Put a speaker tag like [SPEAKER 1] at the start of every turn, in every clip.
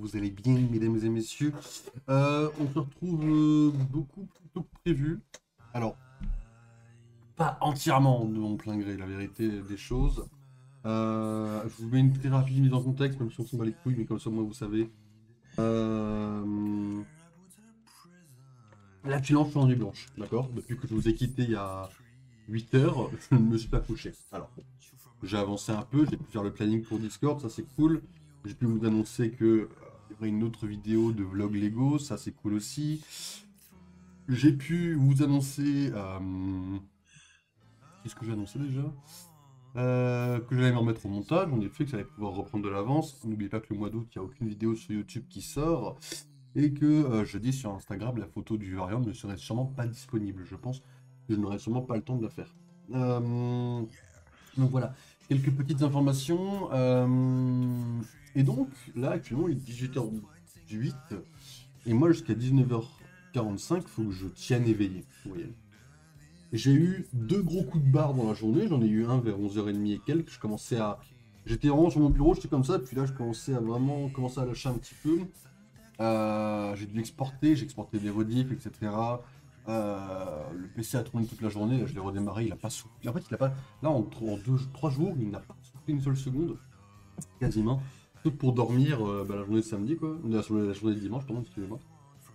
[SPEAKER 1] vous allez bien, mesdames et messieurs. On se retrouve beaucoup plus tôt que prévu. Alors, pas entièrement de mon plein gré, la vérité des choses. Je vous mets une très rapide mise en contexte, même si on s'en bat les couilles, mais comme ça, moi, vous savez. Là, je suis en nuit blanche, d'accord? Depuis que je vous ai quitté il y a 8 heures, je ne me suis pas couché. Alors, j'ai avancé un peu, j'ai pu faire le planning pour Discord, ça c'est cool. J'ai pu vous annoncer que il y aurait une autre vidéo de vlog Lego, ça c'est cool aussi. J'ai pu vous annoncer... Qu'est-ce que j'ai annoncé déjà? Que j'allais me remettre au montage, en effet, que ça allait pouvoir reprendre de l'avance. N'oubliez pas que le mois d'août, il n'y a aucune vidéo sur YouTube qui sort. Et que jeudi sur Instagram, la photo du variant ne serait sûrement pas disponible. Je pense que je n'aurai sûrement pas le temps de la faire. Donc voilà, quelques petites informations. Et donc, là, actuellement, il est 18h08. Et moi, jusqu'à 19h45, il faut que je tienne éveillé. Vous voyez. J'ai eu deux gros coups de barre dans la journée. J'en ai eu un vers 11h30 et quelques. Je commençais à... J'étais vraiment sur mon bureau, j'étais comme ça. Puis là, je commençais à vraiment commencer à lâcher un petit peu. J'ai dû exporter, j'ai exporté des rediffs, etc. Le PC a tourné toute la journée, là, je l'ai redémarré, il a pas soufflé. En fait, il a pas. Là, en 3 jours, il n'a pas soufflé une seule seconde, quasiment. Sauf pour dormir la journée de samedi, quoi. La journée de dimanche, pardon, excusez-moi.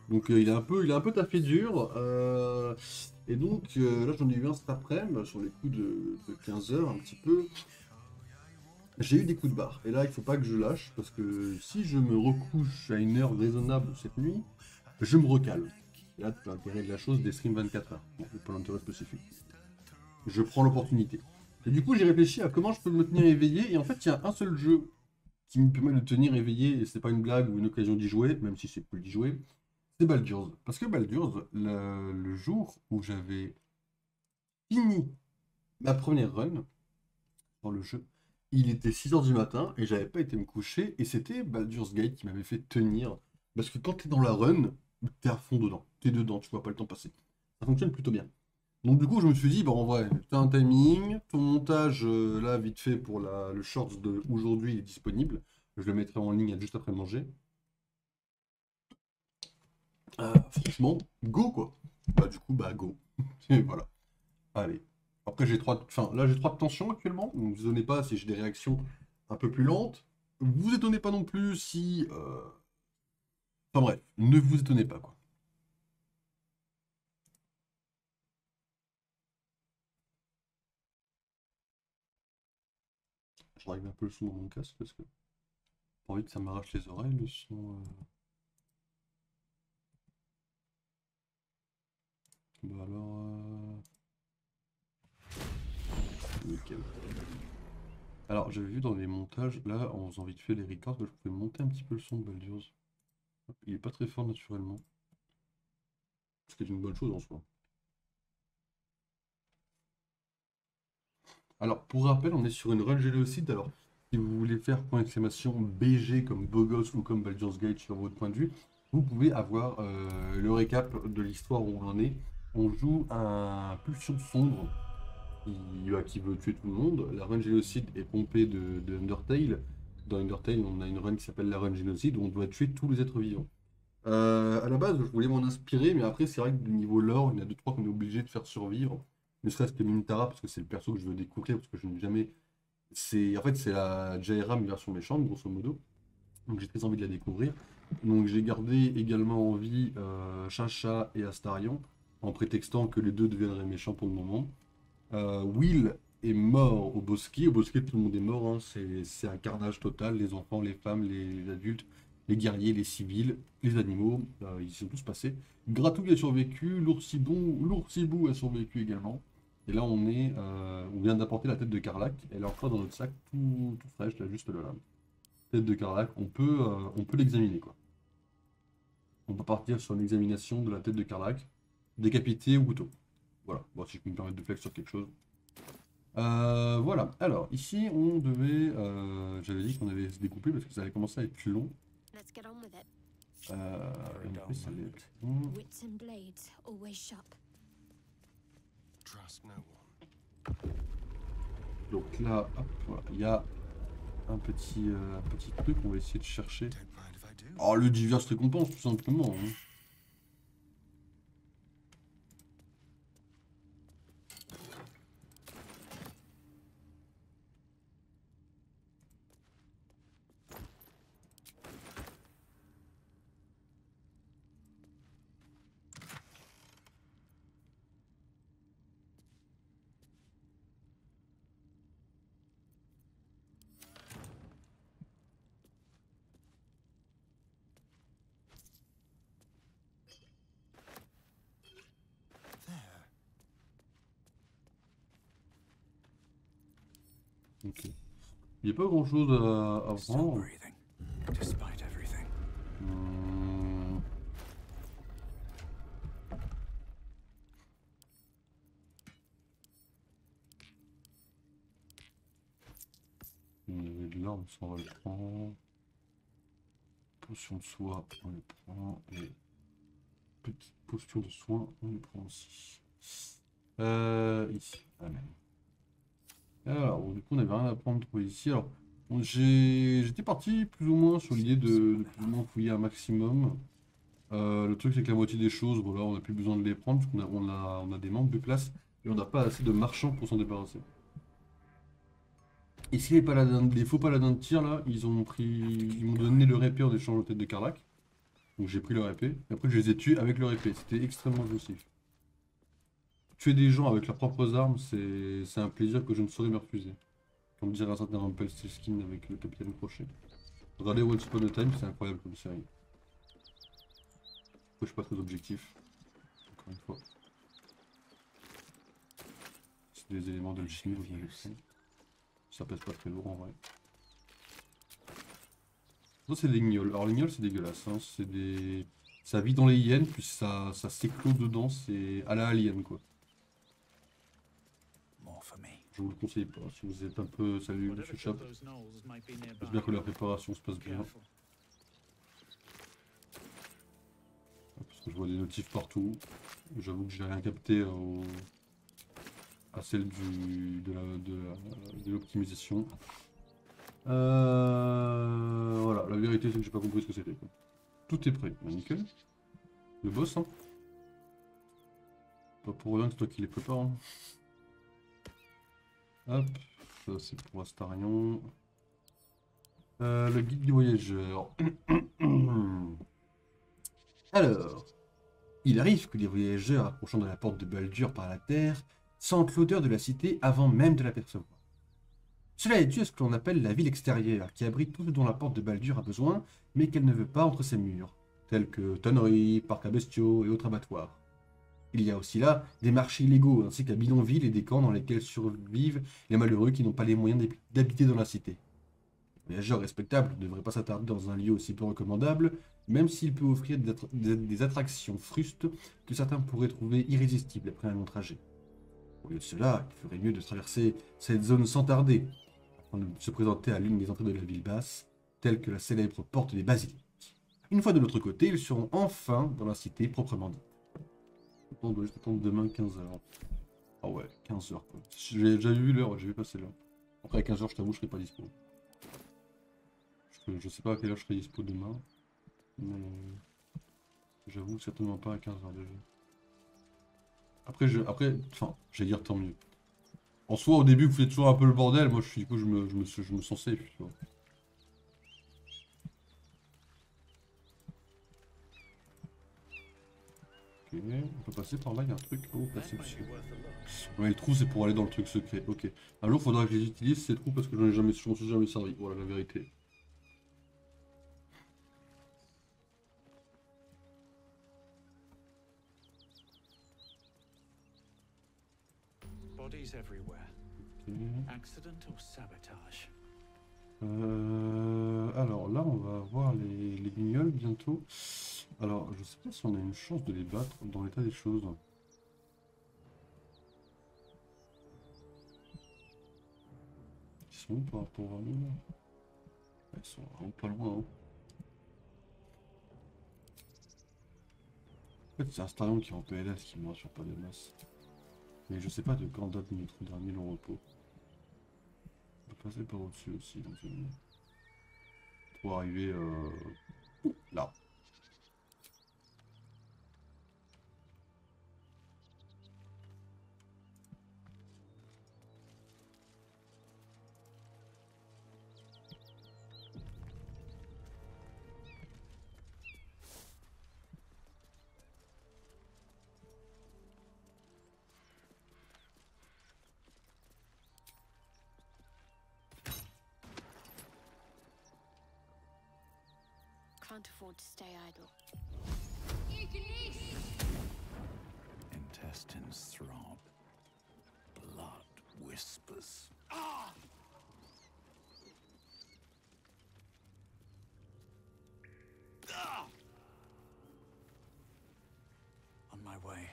[SPEAKER 1] Donc il a un peu taffé dur. Et donc là, j'en ai eu un cet après-midi, sur les coups de 15 heures, un petit peu. J'ai eu des coups de barre. Et là, il faut pas que je lâche, parce que si je me recouche à une heure raisonnable cette nuit, je me recale. Et là, tout l'intérêt de la chose, des streams 24 heures. Bon, pas l'intérêt spécifique. Je prends l'opportunité. Et du coup, j'ai réfléchi à comment je peux me tenir éveillé. Et en fait, il y a un seul jeu qui me permet de tenir éveillé, et c'est pas une blague ou une occasion d'y jouer, même si c'est cool d'y jouer, c'est Baldur's. Parce que Baldur's, le jour où j'avais fini ma première run dans le jeu, il était 6 heures du matin et j'avais pas été me coucher, et c'était Baldur's Gate qui m'avait fait tenir. Parce que quand t'es dans la run, t'es à fond dedans. T'es dedans, tu vois pas le temps passer. Ça fonctionne plutôt bien. Donc du coup, je me suis dit, bon, en vrai, t'as un timing, ton montage, là, vite fait, pour le shorts de aujourd'hui, il est disponible. Je le mettrai en ligne juste après manger. Franchement, go, quoi. Bah du coup, bah go. Et voilà. Allez. Après, j'ai 3 de tension actuellement, donc ne vous étonnez pas si j'ai des réactions un peu plus lentes. Vous étonnez pas non plus si... Enfin bref, ne vous étonnez pas, quoi. Je règle un peu le son dans mon casque parce que j'ai pas envie que ça m'arrache les oreilles, le son... Bah alors... Nickel. Alors, j'avais vu dans les montages, là, en faisant vite fait les records, que je pouvais monter un petit peu le son de Baldur's. Il est pas très fort naturellement. Ce qui est une bonne chose en soi. Alors, pour rappel, on est sur une run génocide. Alors, si vous voulez faire point d'exclamation BG comme Bogos ou comme Baldur's Gate sur votre point de vue, vous pouvez avoir le récap de l'histoire où on en est. On joue un pulsion sombre qui veut tuer tout le monde. La run génocide est pompée de Undertale. Dans Undertale, on a une run qui s'appelle la run génocide où on doit tuer tous les êtres vivants. À la base, je voulais m'en inspirer, mais après, c'est vrai que du niveau lore, il y en a 2-3 qu'on est obligé de faire survivre. Ne serait-ce que Mintara, parce que c'est le perso que je veux découvrir, parce que je n'ai jamais. En fait, c'est la Jaira, mais version méchante, grosso modo. Donc j'ai très envie de la découvrir. Donc j'ai gardé également en vie Chacha et Astarion, en prétextant que les deux deviendraient méchants pour le moment. Will est mort au bosquet. Au bosquet, tout le monde est mort, hein. C'est un carnage total. Les enfants, les femmes, les adultes, les guerriers, les civils, les animaux, ils sont tous passés. Gratouille a survécu, l'oursibou a survécu également. Et là, on vient d'apporter la tête de Carlac. Elle est encore dans notre sac, tout fraîche, là, juste là. Tête de Carlac, on peut l'examiner, quoi. On peut partir sur une examination de la tête de Carlac, décapité ou couteau. Voilà, bon, si je peux me permettre de flex sur quelque chose. Voilà, alors ici on devait. J'avais dit qu'on allait se découper parce que ça allait commencer à être plus long.
[SPEAKER 2] Let's get on with it.
[SPEAKER 1] Et en plus, ça allait être long.
[SPEAKER 2] Wits and blades, always sharp.
[SPEAKER 3] Trust no one.
[SPEAKER 1] Donc là, hop, voilà, il y a un petit truc, on va essayer de chercher.
[SPEAKER 3] Don't mind if I
[SPEAKER 1] Oh, le diverses récompenses, tout simplement. Hein. Ok. Il n'y a pas grand chose à vendre. Hmm. Il y avait de l'arme, ça on va le prendre. Potion de soin, on le prend. Et petite potion de soin, on le prend aussi. Ici. Amen. Alors, bon, du coup, on n'avait rien à prendre trop ici. Alors, j'étais parti plus ou moins sur l'idée de plus ou moins fouiller un maximum. Le truc, c'est que la moitié des choses, voilà, on n'a plus besoin de les prendre, parce qu'on a des manques de place, et on n'a pas assez de marchands pour s'en débarrasser. Ici, les faux paladins de tir, là, ils m'ont donné leur épée en échange de tête de Karlach. Donc j'ai pris leur épée, et après je les ai tués avec leur épée. C'était extrêmement jouissif. Tuer des gens avec leurs propres armes, c'est un plaisir que je ne saurais me refuser. Comme dirait un certain Rumpelstiltskin avec le Capitaine Crochet. Regardez Once Upon a Time, c'est incroyable comme série. Je suis pas très objectif, encore une fois. C'est des éléments d'alchimie, vous avez fait. Ça pèse pas très lourd en vrai. Ça c'est des gnolls. Alors les gnolls c'est dégueulasse, hein. C'est des... Ça vit dans les hyènes, puis ça s'éclot dedans, c'est à la alien quoi. Je vous le conseille pas, si vous êtes un peu... Salut Monsieur Chap. J'espère que la préparation se passe bien. Parce que je vois des notifs partout. J'avoue que j'ai rien capté à celle de l'optimisation. Voilà, la vérité c'est que j'ai pas compris ce que c'était. Tout est prêt, bah, nickel. Le boss, hein. Pas pour rien que c'est toi qui les prépare. Hein. Hop, ça c'est pour Astarion. Le guide du voyageur. Alors, il arrive que les voyageurs approchant de la porte de Baldur par la terre sentent l'odeur de la cité avant même de l'apercevoir. Cela est dû à ce que l'on appelle la ville extérieure, qui abrite tout ce dont la porte de Baldur a besoin, mais qu'elle ne veut pas entre ses murs, tels que tonneries, parcs à bestiaux et autres abattoirs. Il y a aussi là des marchés illégaux, ainsi qu'un bidonville et des camps dans lesquels survivent les malheureux qui n'ont pas les moyens d'habiter dans la cité. Le voyageur respectable ne devrait pas s'attarder dans un lieu aussi peu recommandable, même s'il peut offrir des attractions frustes que certains pourraient trouver irrésistibles après un long trajet. Au lieu de cela, il ferait mieux de traverser cette zone sans tarder, afin de se présenter à l'une des entrées de la ville basse, telle que la célèbre porte des basiliques. Une fois de l'autre côté, ils seront enfin dans la cité proprement dite. On doit juste attendre demain 15h. Ah ouais, 15h quoi. J'ai déjà vu l'heure, j'ai vu passer l'heure. Après à 15h, je t'avoue, je serai pas dispo. Je sais pas à quelle heure je serai dispo demain. Mais j'avoue certainement pas à 15h déjà. Après, enfin, j'allais dire tant mieux. En soi, au début, vous faites toujours un peu le bordel. Moi, du coup, je me sens safe, tu vois. Ok, on peut passer par là, il y a un truc. Oh, passer dessus. Ouais, le trou, c'est pour aller dans le truc secret. Ok. Un jour, il faudra que je les utilise, ces trous, parce que je m'en suis jamais servi. Voilà la vérité.
[SPEAKER 3] Bodies everywhere.
[SPEAKER 1] Ok.
[SPEAKER 3] Accident or sabotage?
[SPEAKER 1] Alors là, on va voir les guignols bientôt. Alors, je sais pas si on a une chance de les battre dans l'état des choses. Ils sont où par rapport à nous là? Ils sont vraiment pas loin. Hein. En fait, c'est Astarion qui est en PLS qui me rassure pas des masses. Mais je sais pas de quand date notre dernier long repos. On peut passer par au-dessus aussi, éventuellement. Pour arriver Là.
[SPEAKER 2] Can't afford to stay idle.
[SPEAKER 3] Intestines throb. Blood whispers. On my way.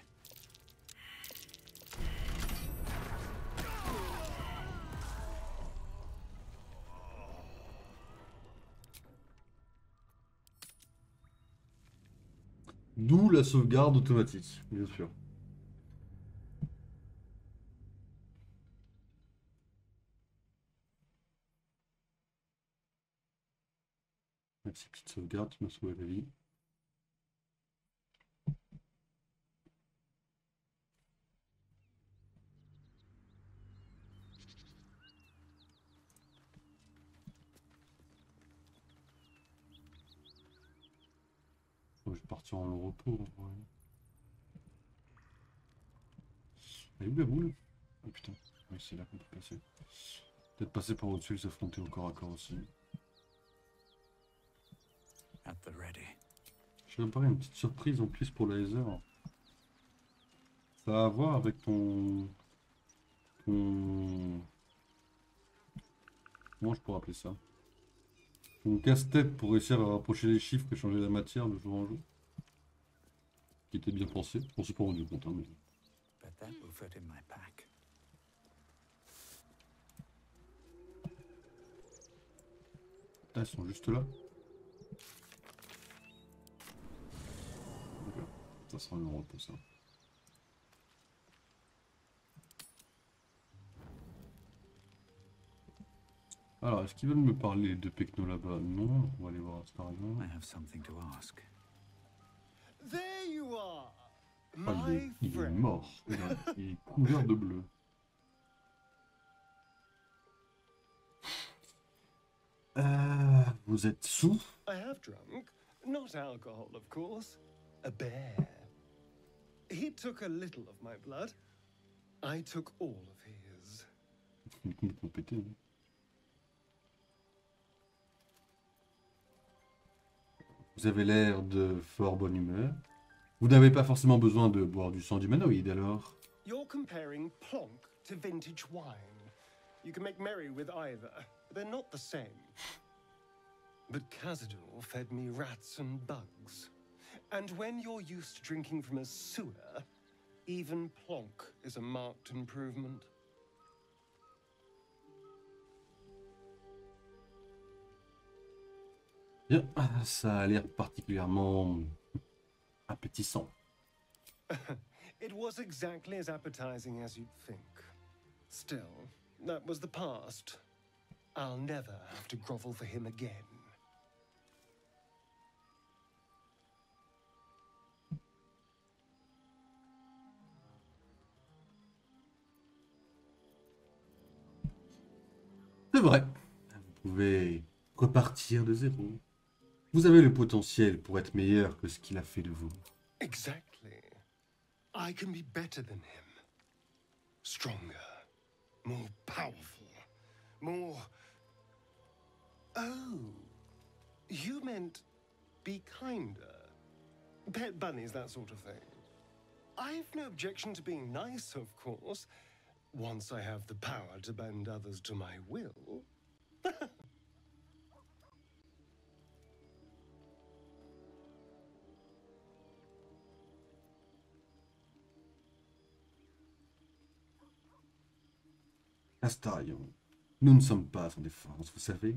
[SPEAKER 1] D'où la sauvegarde automatique, bien sûr. Merci, petite sauvegarde, tu m'as sauvé la vie. Je vais partir en repos. Ouais. Elle est où la boule? Oh putain, oui, c'est là qu'on peut passer. Peut-être passer par au-dessus et s'affronter au corps à corps aussi.
[SPEAKER 3] At the ready.
[SPEAKER 1] Je vais préparer une petite surprise en plus pour le laser. Ça a à voir avec ton... Comment je pourrais appeler ça? Ton casse-tête pour réussir à rapprocher les chiffres et changer la matière de jour en jour. Qui était bien pensé. On s'est pas rendu compte, hein, mais...
[SPEAKER 3] But that will fit in my pack.
[SPEAKER 1] Putain, ils sont juste là. Ok. Ça sera un euro pour ça. Alors, est-ce qu'ils veulent me parler de Pecno là-bas? Non, on va aller voir Astarion.
[SPEAKER 3] I have something to ask.
[SPEAKER 4] There you are,
[SPEAKER 1] Ah,
[SPEAKER 4] my
[SPEAKER 1] il est
[SPEAKER 4] friend.
[SPEAKER 1] mort. Regarde, il est couvert de bleu. Vous êtes sous?
[SPEAKER 4] I have drunk, not alcohol, of course. A bear. He took a little of my blood. I took all of his.
[SPEAKER 1] Il est complètement pété. Hein. Vous avez l'air de fort bonne humeur. Vous n'avez pas forcément besoin de boire du sang d'humanoïde alors.
[SPEAKER 4] You're comparing plonk to vintage wine. You can make merry with either, but they're not the same. But Cazador fed me rats and bugs. And when you're used to drinking from a sewer, even plonk is a marked improvement.
[SPEAKER 1] Bien, ça a l'air particulièrement appétissant.
[SPEAKER 4] It was exactly as appetizing as you'd think. Still, that was the past. I'll never have to grovel for him again.
[SPEAKER 1] C'est vrai. Vous pouvez repartir de zéro. Vous avez le potentiel pour être meilleur que ce qu'il a fait de vous.
[SPEAKER 4] Exactly. I can be better than him. Stronger. More powerful. More... Oh. You meant be kinder. Pet bunnies, that sort of thing. I've no objection to being nice, of course. Once I have the power to bend others to my will.
[SPEAKER 1] Astarion, nous ne sommes pas en défense, vous savez.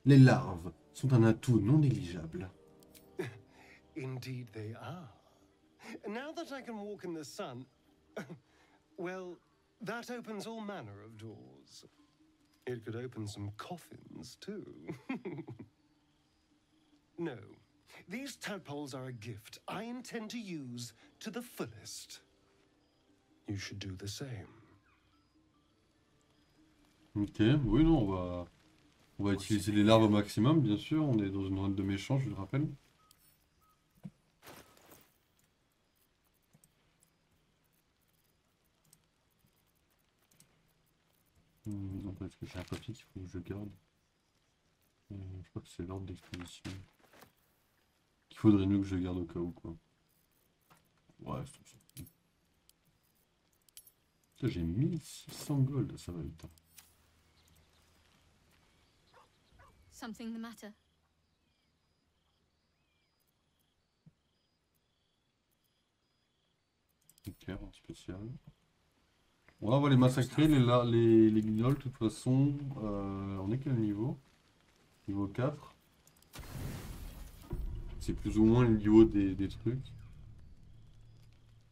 [SPEAKER 1] Les larves sont un atout non négligeable.
[SPEAKER 4] Indeed they are. Now that I can walk in the sun, well, that opens all manner of doors. It could open some coffins, too. No, the These tadpoles are a gift I intend to use to the fullest. You should do the same.
[SPEAKER 1] Ok, oui, non, on va utiliser les larves au maximum, bien sûr. On est dans une run de méchants, je le rappelle. Non, parce que j'ai un papier qu'il faut que je garde. Je crois que c'est l'ordre d'exposition. Qu'il faudrait mieux que je garde au cas où, quoi. Ouais, c'est tout ça. Putain, j'ai 1600 gold, ça va vite. Hein.
[SPEAKER 2] Something the matter?
[SPEAKER 1] Ok, un spécial. On va les massacrer, les guignols, de toute façon. On est quel niveau? Niveau 4. C'est plus ou moins le niveau des trucs.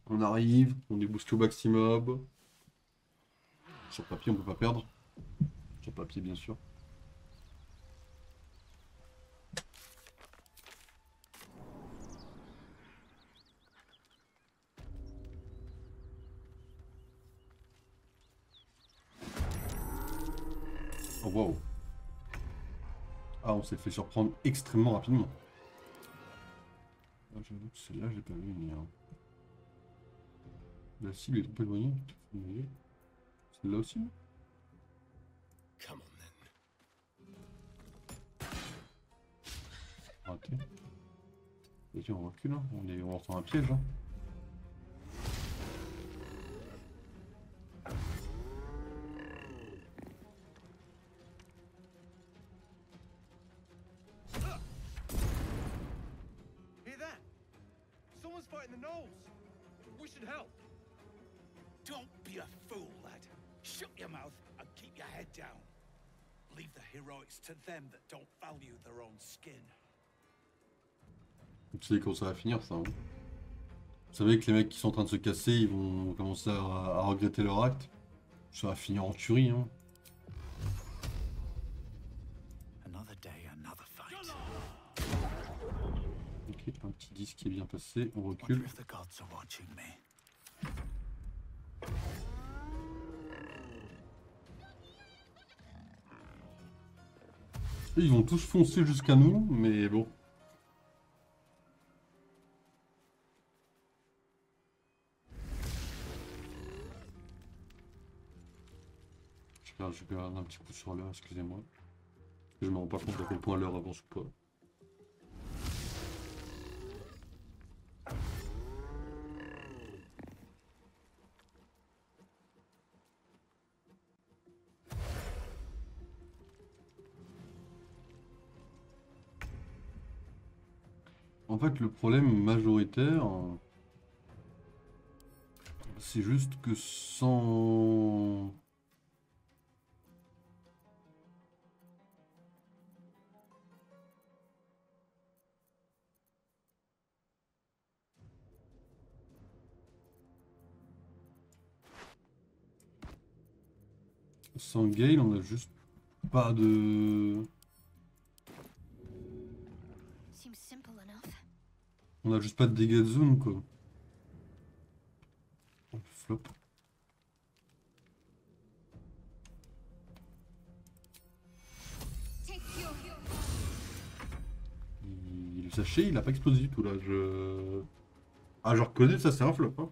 [SPEAKER 1] On arrive, on débooste au maximum. Sur papier, on peut pas perdre. Sur papier, bien sûr. Oh wow. Ah, on s'est fait surprendre extrêmement rapidement. Ah, j'avoue que celle-là, j'ai pas vu venir. La cible est trop éloignée. Celle-là aussi, non?
[SPEAKER 4] Come on then.
[SPEAKER 1] Raté. Vas-y, on recule, hein. On rentre dans un piège. Hein.
[SPEAKER 4] Hear that? Someone's fighting the gnolls. We should help.
[SPEAKER 5] Don't be a fool, lad. Shut your mouth and keep your head down. Leave the heroics to them that don't value their own skin.
[SPEAKER 1] Vous savez quand ça va finir, ça. Hein. Vous savez que les mecs qui sont en train de se casser, ils vont commencer à regretter leur acte. Ça va finir en tuerie, hein.
[SPEAKER 3] Another day, another fight.
[SPEAKER 1] Ok, un petit disque qui est bien passé, on
[SPEAKER 3] Wonder
[SPEAKER 1] recule.
[SPEAKER 3] if the gods are watching me.
[SPEAKER 1] Et ils vont tous foncer jusqu'à nous, mais bon. Je garde un petit coup sur l'heure, excusez-moi. Je me rends pas compte à quel point l'heure avance ou pas. En fait, le problème majoritaire, c'est juste que sans... Sans Gale, on a juste pas de...
[SPEAKER 2] Seems simple enough.
[SPEAKER 1] On a juste pas de dégâts de zone, quoi. On flop.
[SPEAKER 2] Take your
[SPEAKER 1] Le sachet, il a pas explosé du tout, là. Ah, je reconnais, ça c'est un flop, hein.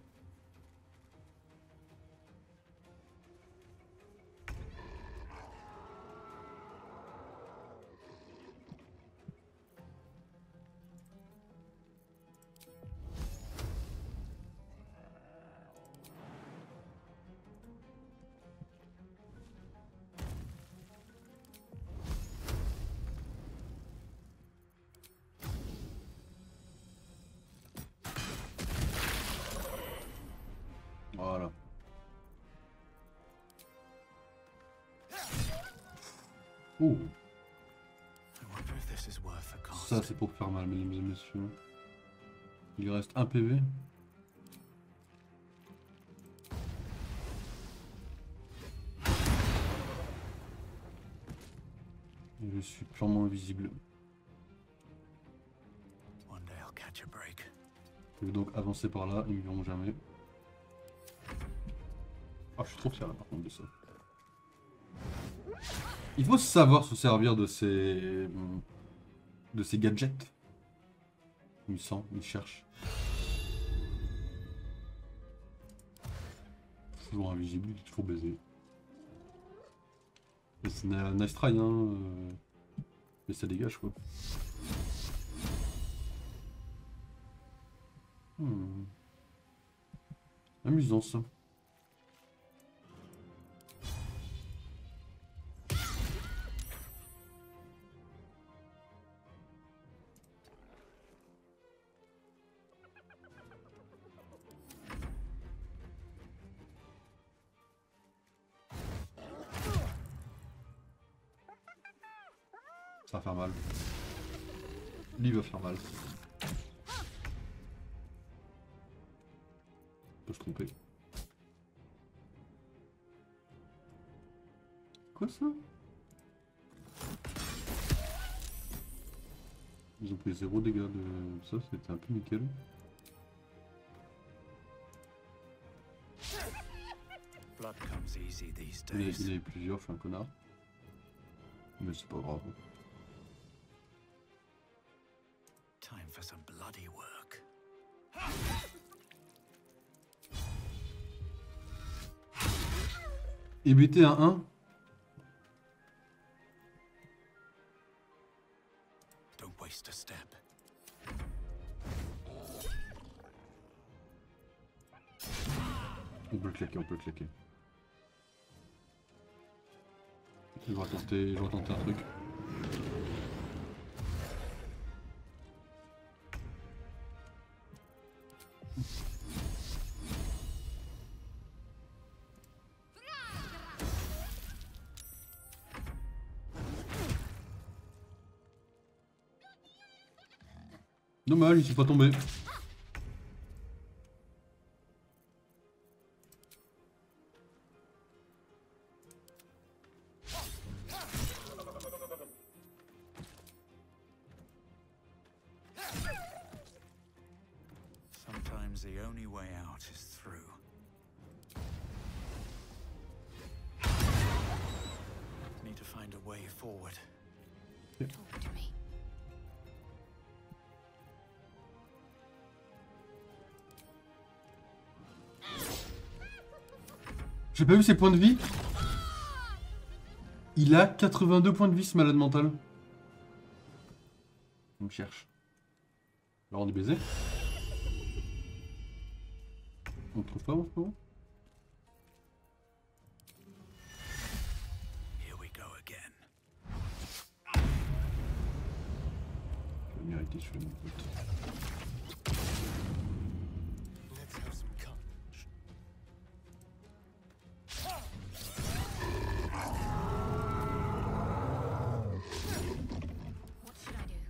[SPEAKER 1] Voilà. Oh,
[SPEAKER 3] I wonder if this is worth the cost.
[SPEAKER 1] ça c'est pour faire mal, mesdames et messieurs. Il reste un PV. Et je suis purement invisible.
[SPEAKER 3] One day Nature break.
[SPEAKER 1] Je vais donc avancer par là, ils me verront jamais. Ah, je suis trop fier là par contre de ça. Il faut savoir se servir de ces gadgets. Il sent, il cherche. Toujours invisible, il est toujours baisé. Mais c'est un nice try, hein. Mais ça dégage quoi. Amusant ça. Ça va faire mal. Lui va faire mal. Peut se tromper. Quoi ça? Ils ont pris 0 dégâts de ça, c'était un peu nickel.
[SPEAKER 3] Blood comes easy these
[SPEAKER 1] Il
[SPEAKER 3] days.
[SPEAKER 1] y a eu plusieurs, je suis un connard. Mais c'est pas grave.
[SPEAKER 3] Time for some bloody work.
[SPEAKER 1] Et BT à 1.
[SPEAKER 3] Don't waste a step.
[SPEAKER 1] On peut le claquer, on peut le claquer. Je vais tenter un truc. Dommage, il s'est pas tombé.
[SPEAKER 3] Sometimes the only way out is through. Need to find a way forward.
[SPEAKER 2] Talk to me.
[SPEAKER 1] J'ai pas vu ses points de vie. Il a 82 points de vie ce malade mental. On me cherche. Alors on est baisé. On le trouve pas en ce moment.
[SPEAKER 3] Here we go again.
[SPEAKER 1] Je vais mériter sur mon pote.
[SPEAKER 4] Let's have some courage.
[SPEAKER 2] What should I do?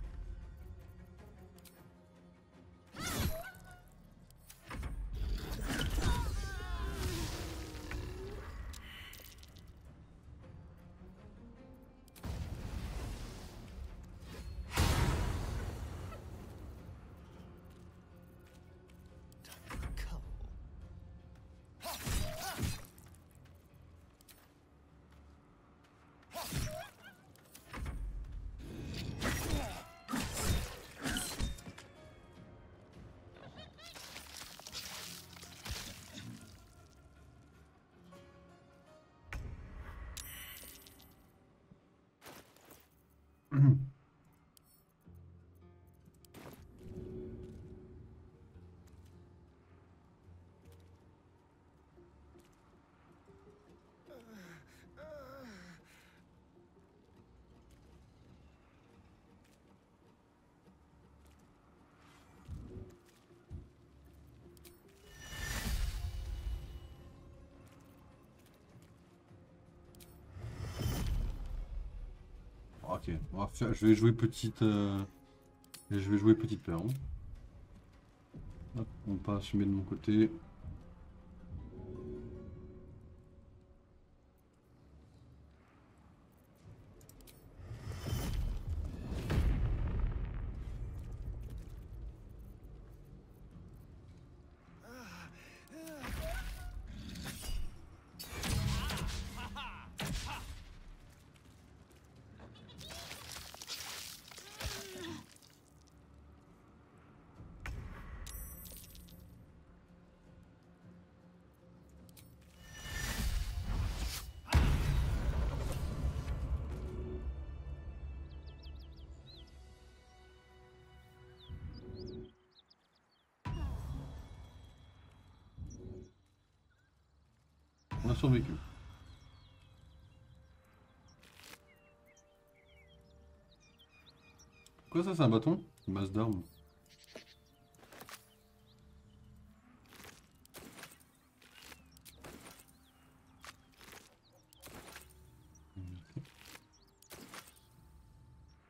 [SPEAKER 4] Time for a cull.
[SPEAKER 1] Ok, on va faire, je vais jouer petite. Je vais jouer petite peur. Hein. Hop, on va pas assumer de mon côté. On a survécu. Quoi ça, c'est un bâton? Une masse d'armes.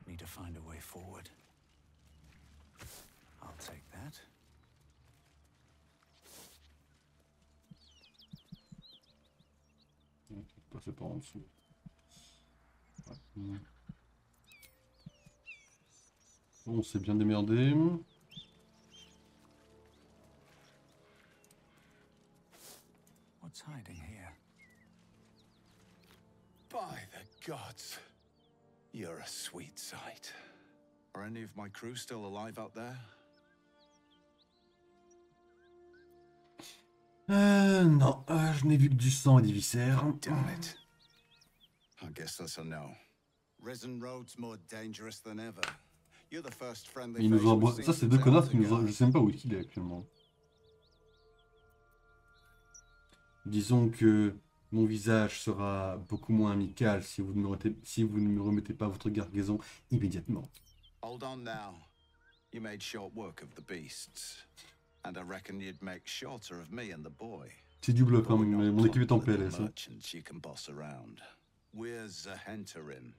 [SPEAKER 3] Need to find a way forward. I'll take that.
[SPEAKER 1] Passer par en dessous. Ouais. Bon, on s'est bien démerdé.
[SPEAKER 3] What's hiding here?
[SPEAKER 5] By the gods, you're a sweet sight. Are any of my crew still alive out there?
[SPEAKER 1] Non, je n'ai vu que du sang et des viscères.
[SPEAKER 5] Damn it. I guess that's a no. Risen Road's more dangerous than ever. You're the first friendly
[SPEAKER 1] Ils nous ont
[SPEAKER 5] face we've
[SPEAKER 1] ça,
[SPEAKER 5] seen
[SPEAKER 1] c'est deux
[SPEAKER 5] since
[SPEAKER 1] connards qui nous ont... Je
[SPEAKER 5] Eldergard.
[SPEAKER 1] sais même pas où il est actuellement. Disons que mon visage sera beaucoup moins amical si vous ne me remettez pas votre gargaison immédiatement.
[SPEAKER 5] Hold on now. You made short work of the beasts. And I reckon you'd make shorter of me and the boy.
[SPEAKER 1] C'est du bloc, hein,
[SPEAKER 5] But we're
[SPEAKER 1] mais
[SPEAKER 5] not
[SPEAKER 1] mon équipe est en
[SPEAKER 5] plump little
[SPEAKER 1] PLS. Hein.
[SPEAKER 5] merchants you can boss around. We're Zahenterim.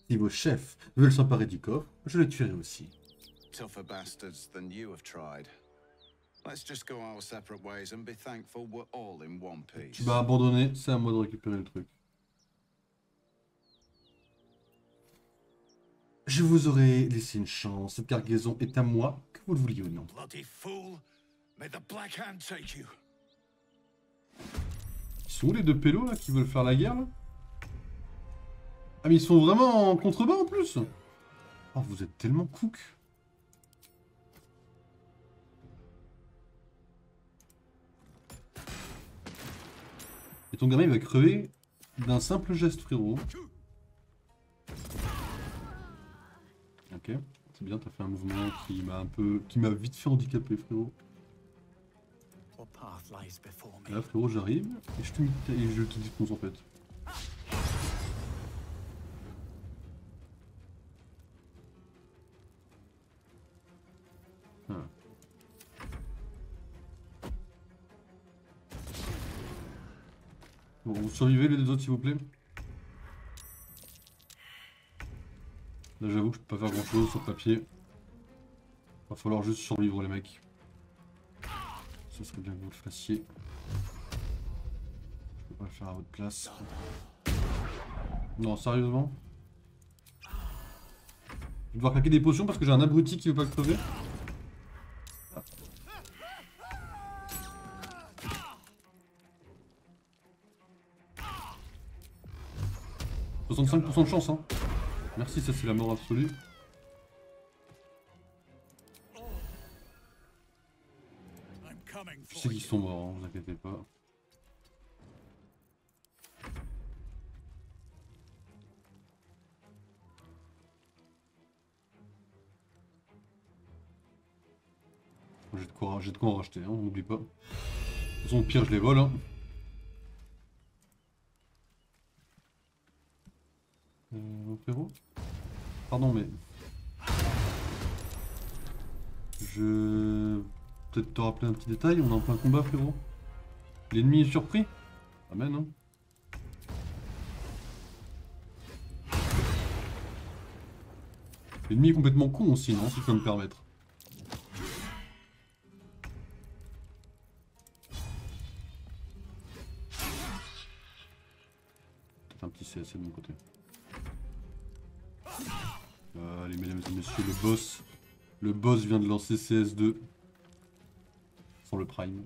[SPEAKER 1] Si vos chefs veulent s'emparer du coffre, je les tuerai aussi.
[SPEAKER 5] Tougher bastards than you have tried. Let's just go our separate ways and be thankful we're all in one piece.
[SPEAKER 1] Tu m'as abandonné, c'est à moi de récupérer le truc. Je vous aurais laissé une chance, cette cargaison est à moi, que vous le vouliez ou non.
[SPEAKER 5] Bloody fool! May the Black Hand take you!
[SPEAKER 1] Ils sont où les deux pélos là qui veulent faire la guerre là? Ah mais ils sont vraiment en contrebas en plus. Oh vous êtes tellement cook. Et ton gamin il va crever d'un simple geste frérot. Ok, c'est bien, t'as fait un mouvement qui m'a vite fait handicaper frérot.
[SPEAKER 3] What path lies before
[SPEAKER 1] Et là
[SPEAKER 3] me?
[SPEAKER 1] frérot j'arrive et je te dispose en fait. Ah. Bon, vous survivez les deux autres s'il vous plaît. Là j'avoue que je peux pas faire grand chose sur papier. Va falloir juste survivre les mecs. Ce serait bien que vous le fassiez. Je peux pas le faire à votre place. Non, sérieusement. Je vais devoir claquer des potions parce que j'ai un abruti qui veut pas crever. Ah. 65% de chance, hein. Merci, ça c'est la mort absolue.
[SPEAKER 5] I'm coming
[SPEAKER 1] Je sais
[SPEAKER 5] for
[SPEAKER 1] qu'ils
[SPEAKER 5] you.
[SPEAKER 1] sont morts, hein, vous inquiétez pas. J'ai de quoi en racheter, hein, on n'oublie pas. De toute façon, au pire, je les vole. Hein. Frérot? Pardon, mais... Peut-être te rappeler un petit détail, on est en plein combat, frérot. L'ennemi est surpris. Amen, hein. L'ennemi est complètement con aussi, non, si je peux me permettre. Peut-être un petit CSC de mon côté. Allez, mesdames et messieurs, le boss. Le boss vient de lancer CS2. Sans le prime.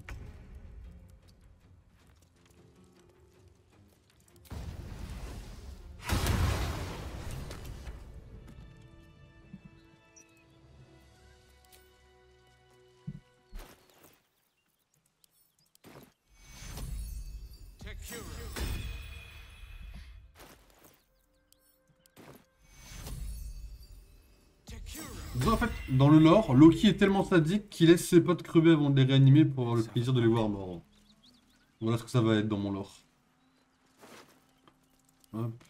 [SPEAKER 5] Tekura!
[SPEAKER 1] Donc, en fait, dans le lore, Loki est tellement sadique qu'il laisse ses potes crever avant de les réanimer pour avoir le plaisir de les voir morts. Voilà ce que ça va être dans mon lore. Hop.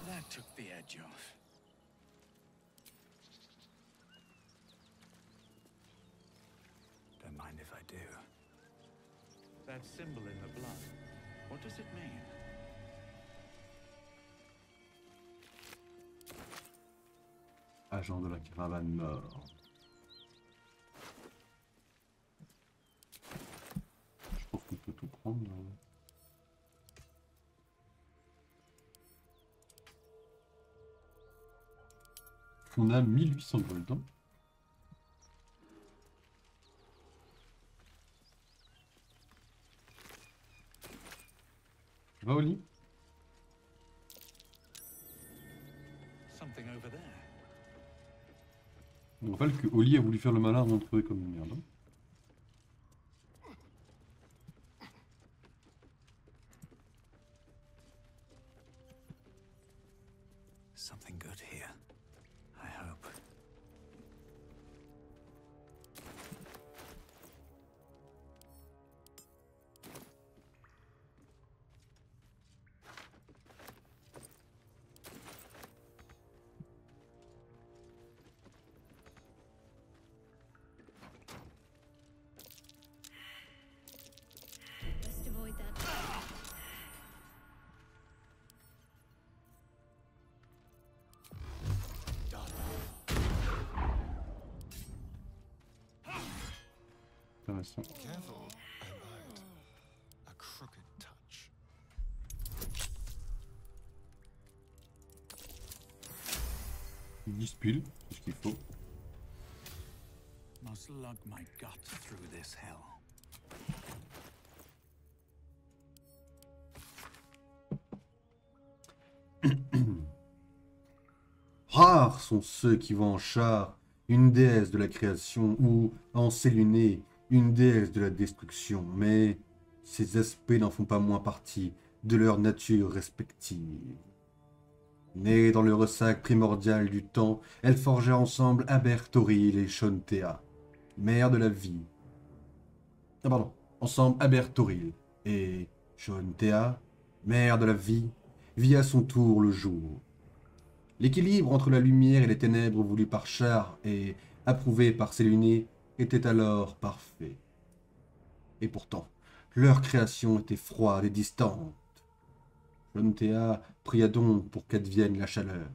[SPEAKER 5] That took the edge off.
[SPEAKER 3] Don't mind if I do.
[SPEAKER 5] That symbol in the blood, what does it mean?
[SPEAKER 1] Agent de la caravane mort. Je pense qu'on peut tout prendre. On a 1800 gold. Hein. Va au lit.
[SPEAKER 5] Something over there.
[SPEAKER 1] On rappelle que Oli a voulu faire le malin avant de trouver comme une merde. Hein.
[SPEAKER 3] Something good here. I hope.
[SPEAKER 2] Best avoid that.
[SPEAKER 1] Intéressant.
[SPEAKER 4] Careful, I lied. A crooked touch.
[SPEAKER 1] Il dispile, c'est ce qu'il faut.
[SPEAKER 5] Must lug my gut through this hell.
[SPEAKER 1] Rares sont ceux qui voient en Char une déesse de la création ou en Séluné une déesse de la destruction, mais ces aspects n'en font pas moins partie de leur nature respective. Nés dans le ressac primordial du temps, elles forgèrent ensemble Aberthoril et Shontea, mère de la vie. Ensemble Aberthoril et Shontea, mère de la vie, vit à son tour le jour. L'équilibre entre la lumière et les ténèbres voulu par Char et approuvé par Séluné était alors parfait. Et pourtant, leur création était froide et distante. Shontea pria donc pour qu'advienne la chaleur.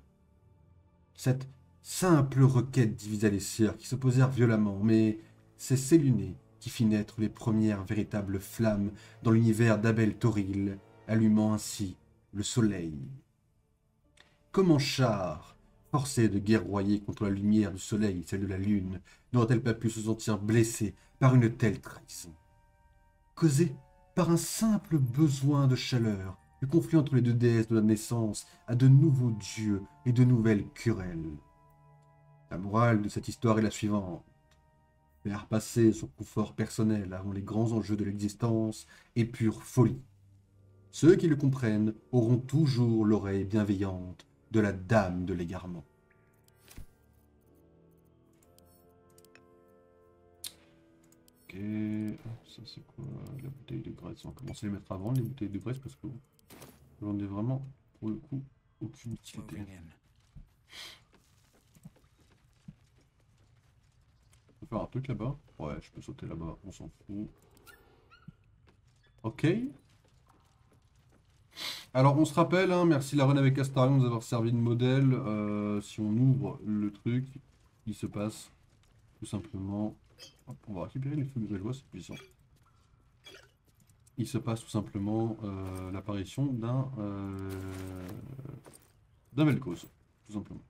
[SPEAKER 1] Cette simple requête divisa les sœurs qui s'opposèrent violemment, mais c'est Séluné qui fit naître les premières véritables flammes dans l'univers d'Aberthoril, allumant ainsi le soleil. Comment Char, forcée de guerroyer contre la lumière du soleil, celle de la lune, n'aurait-elle pas pu se sentir blessée par une telle trahison? Causée par un simple besoin de chaleur, le conflit entre les deux déesses de la naissance a de nouveaux dieux et de nouvelles querelles. La morale de cette histoire est la suivante. Faire passer son confort personnel avant les grands enjeux de l'existence est pure folie. Ceux qui le comprennent auront toujours l'oreille bienveillante de la dame de l'égarement. Ok, ça c'est quoi? La bouteille de graisse. On va commencer à les mettre avant les bouteilles de graisse parce que j'en ai vraiment pour le coup aucune utilité.
[SPEAKER 5] Moving in.
[SPEAKER 1] Je peux faire un truc là-bas? Ouais, je peux sauter là-bas, on s'en fout. Ok. Alors on se rappelle, hein, merci la reine avec Astarion de nous avoir servi de modèle. Si on ouvre le truc, il se passe tout simplement... Hop, on va récupérer les feux de joie, c'est puissant. Il se passe tout simplement l'apparition d'un Vel'Koz, tout simplement.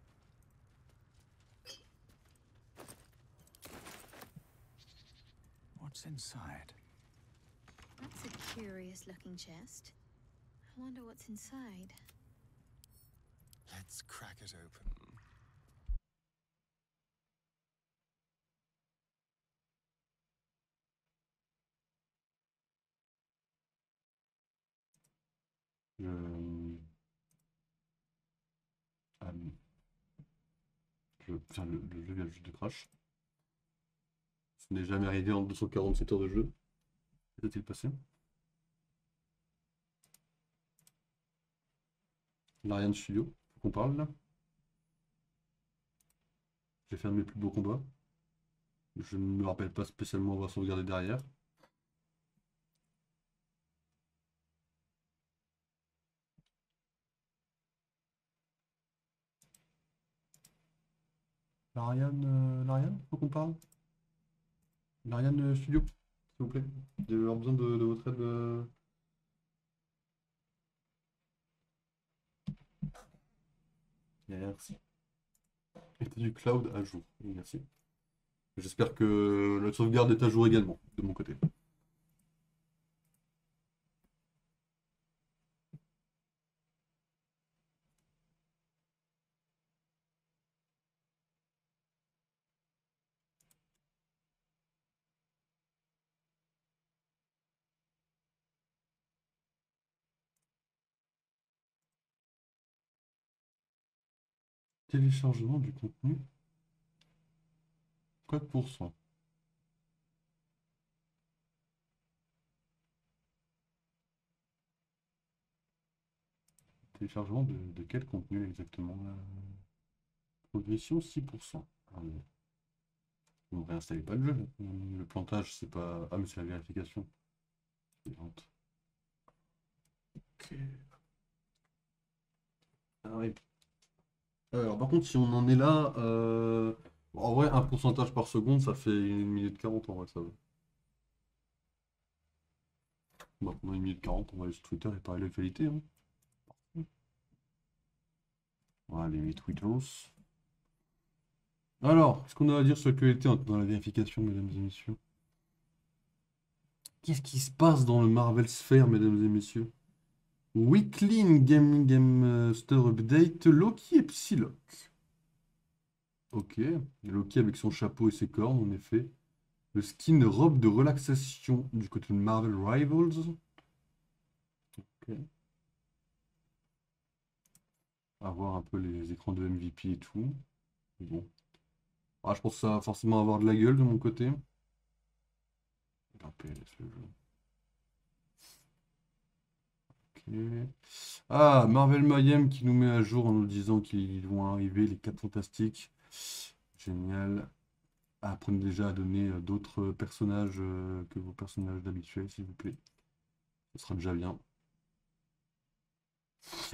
[SPEAKER 3] What's inside?
[SPEAKER 2] That's a curious looking chest. I wonder what's inside.
[SPEAKER 4] Let's crack it open.
[SPEAKER 1] Euh, ah, putain, le jeu vient juste de crash. Ce n'est jamais arrivé en 247 heures de jeu. Que s'est-il passé? Larian Studio, faut qu'on parle là. J'ai fait un de mes plus beaux combats. Je ne me rappelle pas spécialement avoir sauvegardé derrière. Larian, faut qu'on parle? Larian Studio, s'il vous plaît. J'ai besoin de votre aide. Merci. État du cloud à jour. Oui, merci. J'espère que la sauvegarde est à jour également, de mon côté. Téléchargement du contenu. Code %. Téléchargement de quel contenu exactement là? Progression 6%. Ah, mais vous ne réinstallez pas le jeu. Le plantage, c'est pas. Ah, mais c'est la vérification. Suivante. Ok. Ah oui. Alors, par contre, si on en est là, en vrai, un pourcentage par seconde, ça fait 1 minute 40 en vrai, ça va. Bah, pendant 1 minute 40, on va aller sur Twitter et parler de l'actualité, hein. Voilà, les tweetos. Alors, qu'est-ce qu'on a à dire sur l'actualité dans la vérification, mesdames et messieurs? Qu'est-ce qui se passe dans le Marvel Sphere, mesdames et messieurs? Weekly Game Store Update, Loki et Psylocke. Ok, Loki avec son chapeau et ses cornes, en effet. Le skin robe de relaxation du côté de Marvel Rivals. Ok. À voir un peu les écrans de MVP et tout. Bon. Ah, je pense que ça va forcément avoir de la gueule de mon côté. Un PLS, le jeu. Ok. Ah, Marvel Mayhem qui nous met à jour en nous disant qu'ils vont arriver, les 4 fantastiques. Génial. Apprenez déjà à donner d'autres personnages que vos personnages d'habituel, s'il vous plaît. Ce sera déjà bien.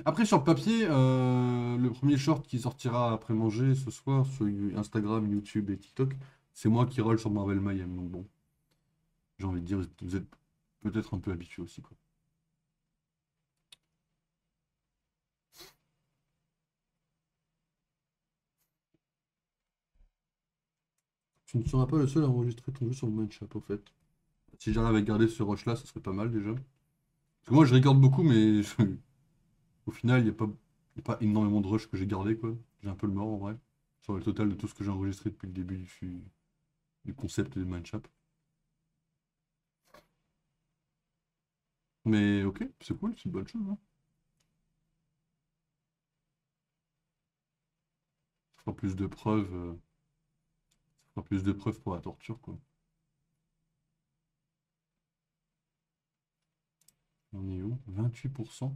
[SPEAKER 1] Après, sur le papier, le premier short qui sortira après manger ce soir sur Instagram, YouTube et TikTok, c'est moi qui roll sur Marvel Mayhem. Donc bon, j'ai envie de dire, vous êtes peut-être un peu habitué aussi, quoi. Tu ne seras pas le seul à enregistrer ton jeu sur le Mindshop, au fait. Si j'arrive à garder ce rush-là, ça serait pas mal déjà. Parce que moi, je regarde beaucoup, mais au final, y a pas énormément de rush que j'ai gardé, quoi. J'ai un peu le mort, en vrai. Sur le total de tout ce que j'ai enregistré depuis le début du concept des Mindshop. Mais ok, c'est cool, c'est une bonne chose, hein. Ça fera plus de preuves, ça fera plus de preuves pour la torture, quoi. On est où? 28%.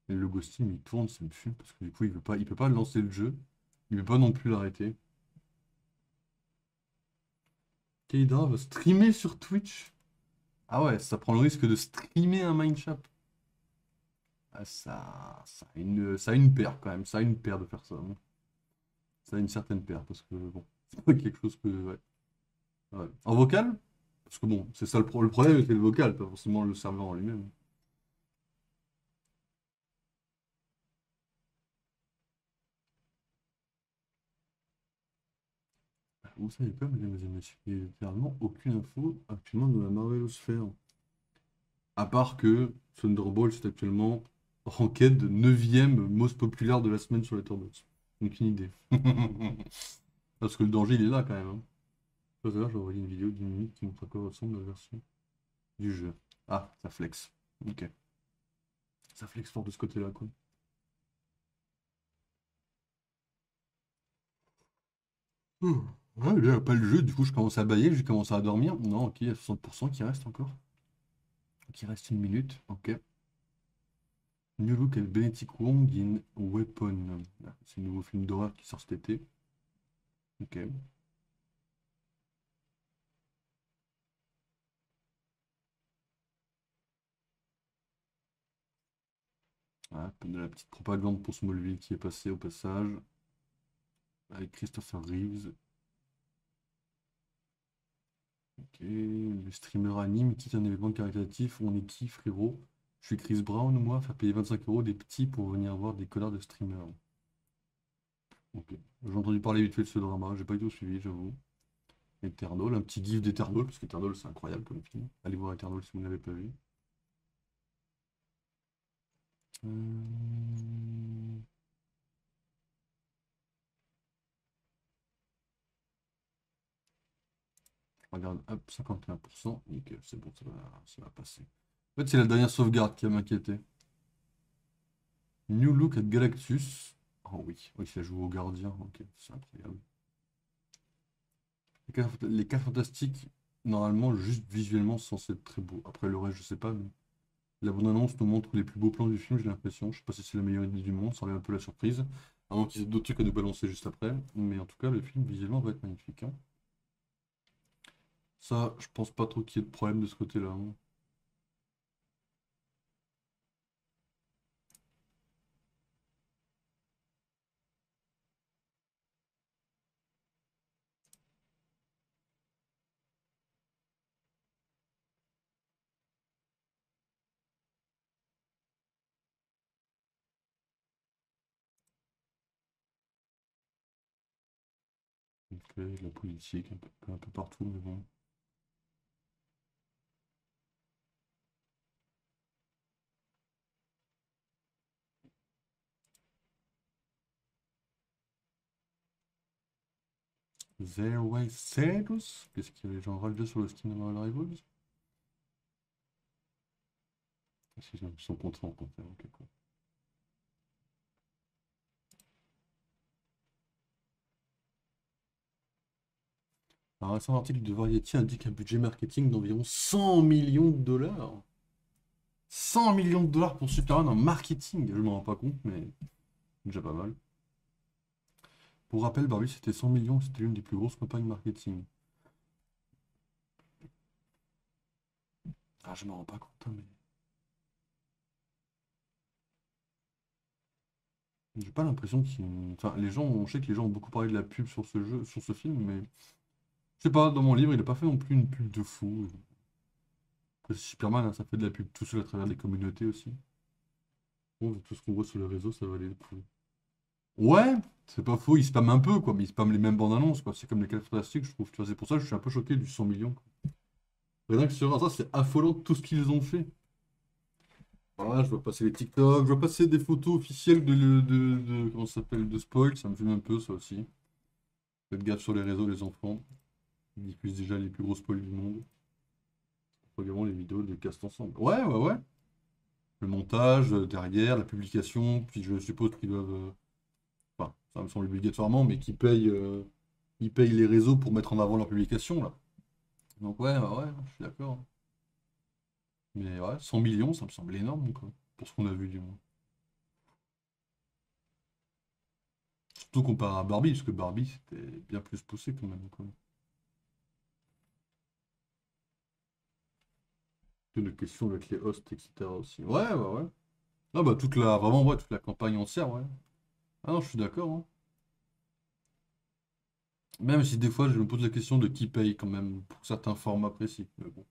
[SPEAKER 1] Et le ghosting, il tourne, ça me fume, parce que du coup, il peut pas lancer le jeu. Il peut pas non plus l'arrêter. Keydra va streamer sur Twitch. Ah ouais, ça prend le risque de streamer un Mindshop. Ah, ça a une paire quand même, ça a une paire de faire ça, hein. Ça a une certaine paire, parce que bon, c'est pas quelque chose que. Ouais. Ouais. En vocal? Parce que bon, c'est ça le problème, c'est le vocal, pas forcément le serveur en lui-même. Vous savez quoi, mesdames et messieurs? Il n'y a littéralement aucune info actuellement dans la Marvelosphère. À part que Thunderbolt, c'est actuellement ranked 9e most populaire de la semaine sur Letterboxd. Aucune idée. Parce que le danger, il est là quand même. Hein. Tout à l'heure, j'ai envoyé une vidéo d'une minute qui montre à quoi ressemble la version du jeu. Ah, ça flex. Ok. Ça flex fort de ce côté-là, quoi. Ouais, il n'y a pas le jeu, du coup je commence à bailler, j'ai commencé à dormir. Non, ok, il y a 60% qui reste encore. Qui reste une minute, ok. New Look avec Benedict Wong in Weapon. Ah, c'est le nouveau film d'horreur qui sort cet été. Ok. Ah, de la petite propagande pour Smallville qui est passée au passage. Avec Christopher Reeves. Ok. Le streamer anime quitte un événement caritatif. On est qui, frérot? Je suis Chris Brown, moi, faire payer 25 € des petits pour venir voir des connards de streamers. Ok. J'ai entendu parler vite fait de ce drama, j'ai pas du tout suivi, j'avoue. Eternal, un petit gif d'Eternal, parce qu'Eternal c'est incroyable comme film. Allez voir Eternal si vous ne l'avez pas vu. Euh, Je regarde, hop, 51%. Nickel, c'est bon, ça va passer. En fait, c'est la dernière sauvegarde qui m'inquiétait. New Look at Galactus. Oh oui, oui, ça joue au gardien, ok, c'est incroyable. Les 4 fantastiques, normalement, juste visuellement, c'est censé être très beau. Après le reste, je sais pas, mais la bande-annonce nous montre les plus beaux plans du film, j'ai l'impression. Je sais pas si c'est la meilleure idée du monde, ça enlève un peu la surprise. À moins qu'ils aient d'autres trucs à nous balancer juste après. Mais en tout cas, le film, visuellement, va être magnifique. Hein. Ça, je pense pas trop qu'il y ait de problème de ce côté-là. Hein. Donc, la politique, un peu partout, mais bon. There Way Cyrus? Qu'est-ce qu'il y a les gens rageux sur le skin de Marvel Rivals? Si, ils sont contents, contents. Ok, cool. Un récent article de Variety indique un budget marketing d'environ 100 millions de dollars. 100 millions de dollars pour Superman en marketing. Je m'en rends pas compte, mais déjà pas mal. Pour rappel, Barbie, c'était 100 millions, c'était l'une des plus grosses campagnes marketing. Ah, je m'en rends pas compte, hein, mais... J'ai pas l'impression qu'ils... Enfin, les gens, je sais que les gens ont beaucoup parlé de la pub sur ce jeu, sur ce film, mais... Je sais pas, dans mon livre, il a pas fait non plus une pub de fou. Après, Superman, hein, ça fait de la pub tout seul à travers des communautés aussi. Bon, tout ce qu'on voit sur les réseaux, ça va aller de fou. Ouais, c'est pas faux, ils spamment un peu, quoi, mais ils spamment les mêmes bandes annonces, quoi. C'est comme les 4 Fantastiques, je trouve. Tu vois, c'est pour ça que je suis un peu choqué du 100 millions. Quoi. Rien que sur ça, c'est affolant tout ce qu'ils ont fait. Voilà, je vois passer les TikTok, je vois passer des photos officielles comment ça s'appelle, de spoil, ça me fume un peu, ça aussi. Faites gaffe sur les réseaux, les enfants. Ils diffusent déjà les plus gros spoils du monde. Regardons les vidéos de cast ensemble. Ouais, ouais, ouais. Le montage, derrière, la publication, puis je suppose qu'ils doivent... Enfin, ça me semble obligatoirement, mais ils payent les réseaux pour mettre en avant leur publication, là. Donc ouais, ouais, ouais, je suis d'accord. Mais ouais, 100 millions, ça me semble énorme, quoi. Pour ce qu'on a vu, du moins. Surtout comparé à Barbie, parce que Barbie, c'était bien plus poussé, quand même, quoi. Une question avec les hosts, etc. aussi. Ouais, ouais, ouais. Ah bah vraiment, ouais, toute la campagne entière, ouais. Ah non, je suis d'accord, hein. Même si des fois, je me pose la question de qui paye, quand même, pour certains formats précis. Mais bon,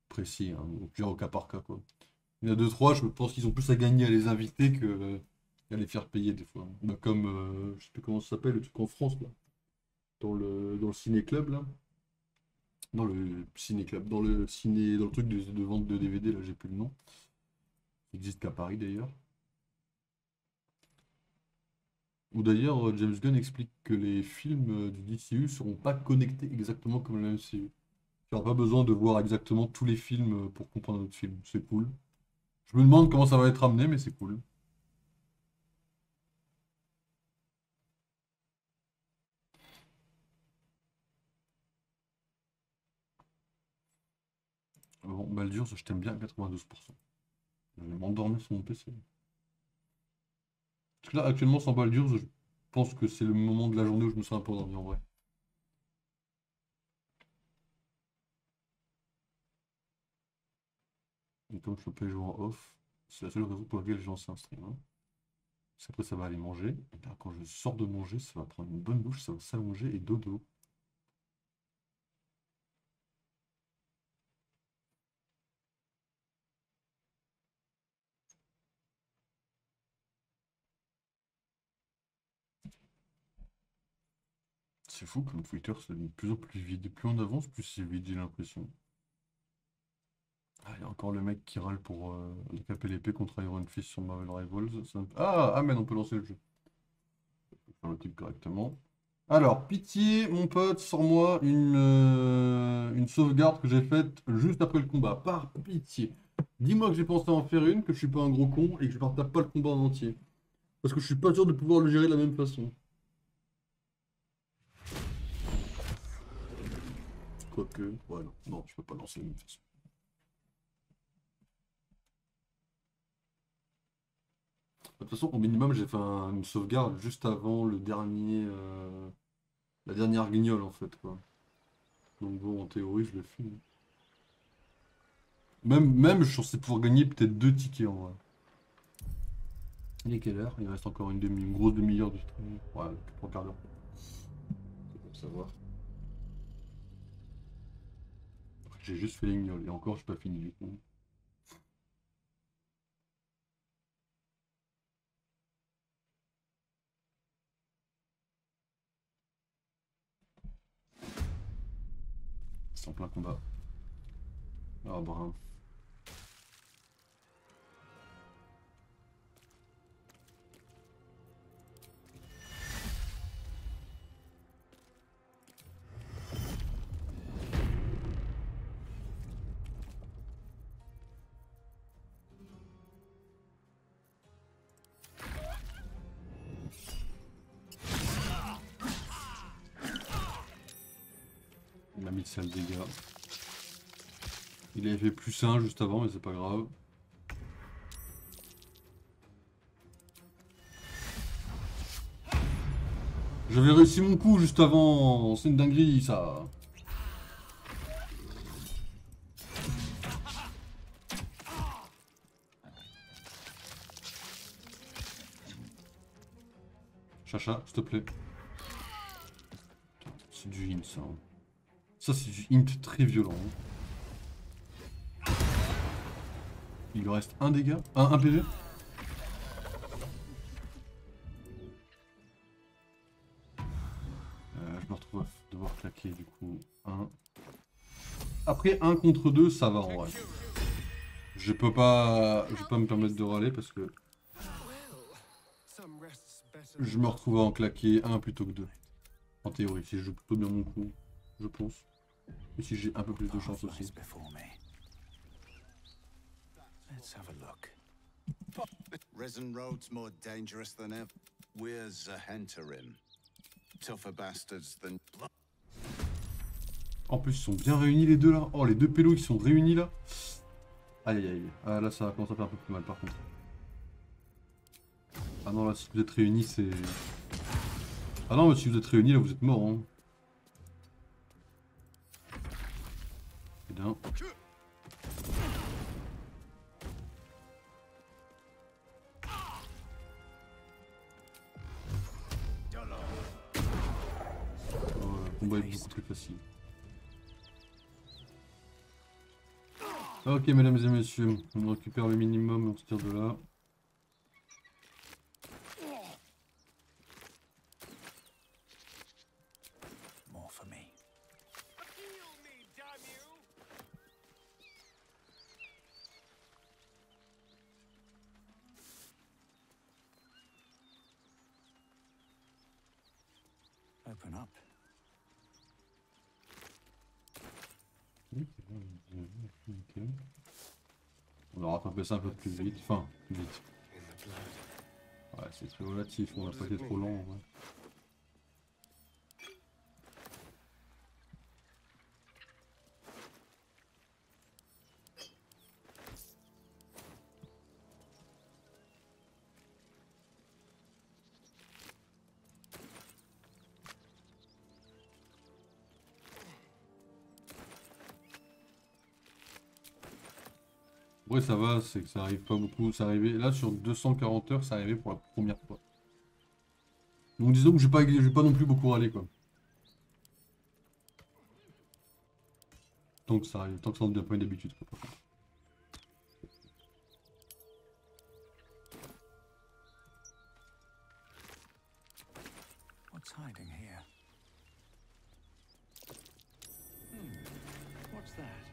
[SPEAKER 1] précis, hein, donc, je dirais au cas par cas, quoi. Il y en a deux, trois, je pense qu'ils ont plus à gagner à les inviter que à les faire payer des fois. Bah, comme, je sais plus comment ça s'appelle, le truc en France, là, dans le ciné-club, là. Dans le ciné club, dans le ciné, dans le truc de vente de DVD, là, j'ai plus le nom. Qui existe qu'à Paris d'ailleurs. Ou d'ailleurs, James Gunn explique que les films du DCU seront pas connectés exactement comme le MCU. Tu n'auras pas besoin de voir exactement tous les films pour comprendre un autre film. C'est cool. Je me demande comment ça va être amené, mais c'est cool. Bon, Baldur's, je t'aime bien à 92%. Je vais m'endormir sur mon PC. Parce que là, actuellement, sans Baldur's, je pense que c'est le moment de la journée où je me sens un peu endormi en vrai. Et comme je peux pas jouer en off, c'est la seule raison pour laquelle j'ai lancé un stream, hein. Parce qu'après, ça va aller manger. Et là, quand je sors de manger, ça va prendre une bonne douche, ça va s'allonger et dodo. C'est fou comme Twitter, c'est de plus en plus vide. Plus on avance, plus c'est vide, j'ai l'impression. Ah, il y a encore le mec qui râle pour le cap et l'épée contre Iron Fist sur Marvel Rivals. Ah, mais on peut lancer le jeu. Je vais faire le truc correctement. Alors, pitié, mon pote, sors-moi une sauvegarde que j'ai faite juste après le combat. Par pitié. Dis-moi que j'ai pensé à en faire une, que je suis pas un gros con et que je partage pas le combat en entier. Parce que je suis pas sûr de pouvoir le gérer de la même façon. Quoique, ouais, non, je peux pas lancer de la même façon. De toute façon, au minimum, j'ai fait une sauvegarde juste avant le dernier, la dernière guignole, en fait, quoi. Donc bon, en théorie, je le fais. Même, je suis censé pouvoir gagner peut-être 2 tickets, en vrai. Il est quelle heure? Il reste encore une grosse demi-heure de stream. Ouais, 3 quarts d'heure. C'est pour savoir. J'ai juste fait les guignols, et encore, je suis pas fini, du coup. C'est en plein combat. Ah, brun. Il m'a mis de sales dégâts. Il avait fait plus 1 juste avant, mais c'est pas grave. J'avais réussi mon coup juste avant. C'est une dinguerie, ça. Chacha, s'il te plaît. C'est du hint, ça, hein. Ça, c'est du hint très violent, hein. Il lui reste un dégât, un PV. Je me retrouve à devoir claquer du coup un. Après 1 contre 2, ça va en vrai. Je peux pas me permettre de râler parce que je me retrouve à en claquer 1 plutôt que 2. En théorie, si je joue plutôt bien mon coup, je pense. Et si j'ai un peu plus de chance aussi.
[SPEAKER 5] Let's have a look.
[SPEAKER 3] Risen Road's more dangerous than ever. Where's Zahenterim? Tougher bastards than...
[SPEAKER 1] En plus, ils sont bien réunis les deux là. Oh, les deux pélos, ils sont réunis là. Aïe aïe aïe. Ah là, ça commence à faire un peu plus mal par contre. Ah non, là, si vous êtes réunis, c'est... Ah non, mais si vous êtes réunis, là, vous êtes morts, hein. Et d'un. Oh, le combat est beaucoup plus facile. Ok, mesdames et messieurs, on récupère le minimum et on se tire de là.
[SPEAKER 5] More for me. Open up.
[SPEAKER 1] Ok. On va rattraper ça un peu plus vite. Enfin, plus vite.
[SPEAKER 4] In the blood.
[SPEAKER 1] Ouais, c'est très relatif, on va pas être trop lent. Ouais. Ouais, ça va, c'est que ça arrive pas beaucoup. Ça arrivait là sur 240 heures, ça arrivait pour la première fois. Donc disons que j'ai pas non plus beaucoup râlé quoi. Tant que ça arrive, tant que ça ne devient pas une habitude quoi.
[SPEAKER 5] What's hiding here? What's that?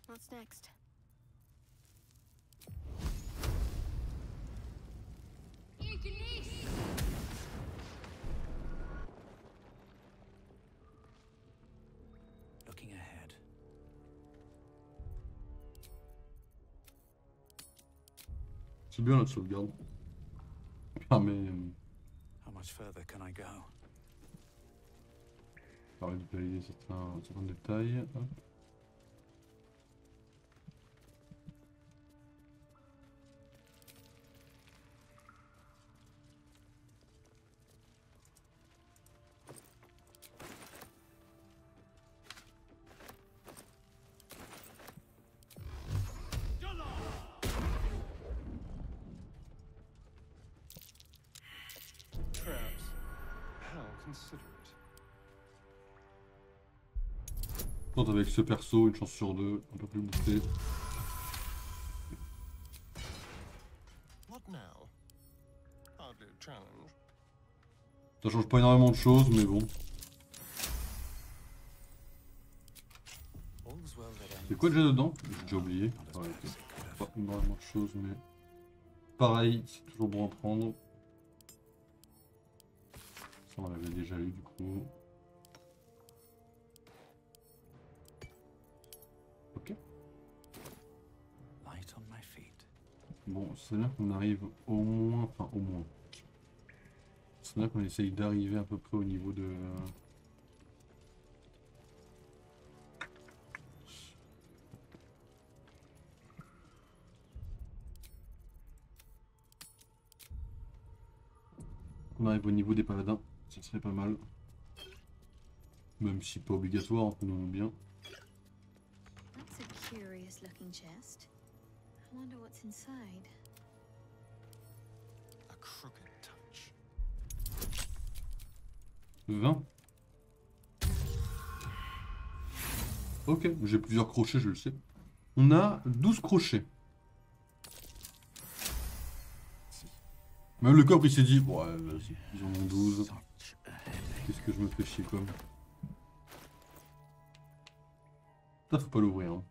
[SPEAKER 2] What's next?
[SPEAKER 5] Looking ahead.
[SPEAKER 1] C'est bien la sauvegarde. Permet,
[SPEAKER 5] How much further can I go?
[SPEAKER 1] permet de valider certains détails. Hop.
[SPEAKER 4] Traps. How considerate.
[SPEAKER 1] Quand avec ce perso, une chance sur deux, un peu plus boosté.
[SPEAKER 4] What now? Hardly a challenge.
[SPEAKER 1] Ça change pas énormément de choses, mais bon.
[SPEAKER 5] All's well that ends.
[SPEAKER 1] C'est quoi déjà dedans? J'ai déjà oublié. Ouais, ok. Pas énormément de choses, mais pareil, c'est toujours bon à prendre. Ça, on l'avait déjà eu du coup. Ok.
[SPEAKER 5] Light on my feet.
[SPEAKER 1] Bon, c'est bien qu'on arrive au moins, enfin au moins. C'est bien qu'on essaye d'arriver à peu près au niveau de. On arrive au niveau des paladins, ça serait pas mal. Même si pas obligatoire, on nous bien.
[SPEAKER 2] That's a curious looking chest. I wonder what's inside.
[SPEAKER 4] A crooked touch.
[SPEAKER 1] 20. Ok, j'ai plusieurs crochets, je le sais. On a 12 crochets. Même le coffre il s'est dit, ouais, vas-y, ils en ont 12. Qu'est-ce que je me fais chier comme. Ça faut pas l'ouvrir. Hein.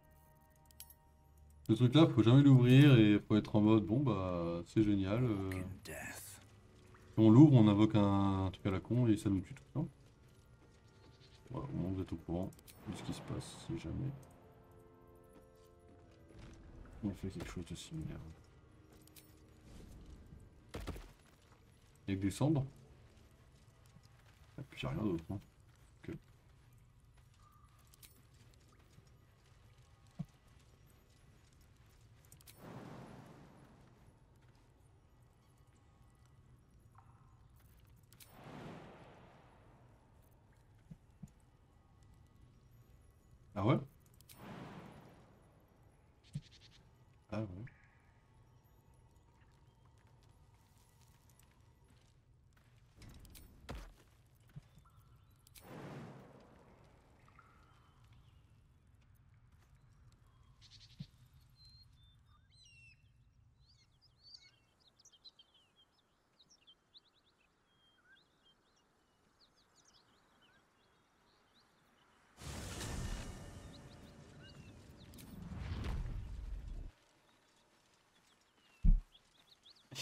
[SPEAKER 1] Ce truc là, faut jamais l'ouvrir et faut être en mode, bon bah c'est génial.
[SPEAKER 5] In death.
[SPEAKER 1] On l'ouvre, on invoque un truc à la con et ça nous tue tout le temps. Voilà, au moins vous êtes au courant de ce qui se passe si jamais on fait quelque chose de similaire. Avec des cendres. Et puis rien d'autre. Hein. Ok. Ah ouais? Ah ouais.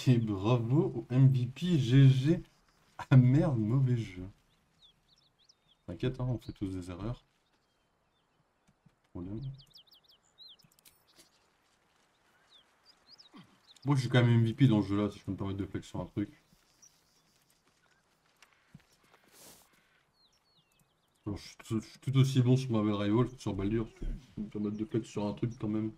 [SPEAKER 1] Et bravo au MVP GG. Ah merde, mauvais jeu. T'inquiète, hein, on fait tous des erreurs. Problème. Moi je suis quand même MVP dans ce jeu là, si je peux me permettre de flex sur un truc. Alors, je suis tout aussi bon sur Marvel Rivals que sur Baldur. Je peux me permettre de flex sur un truc quand même.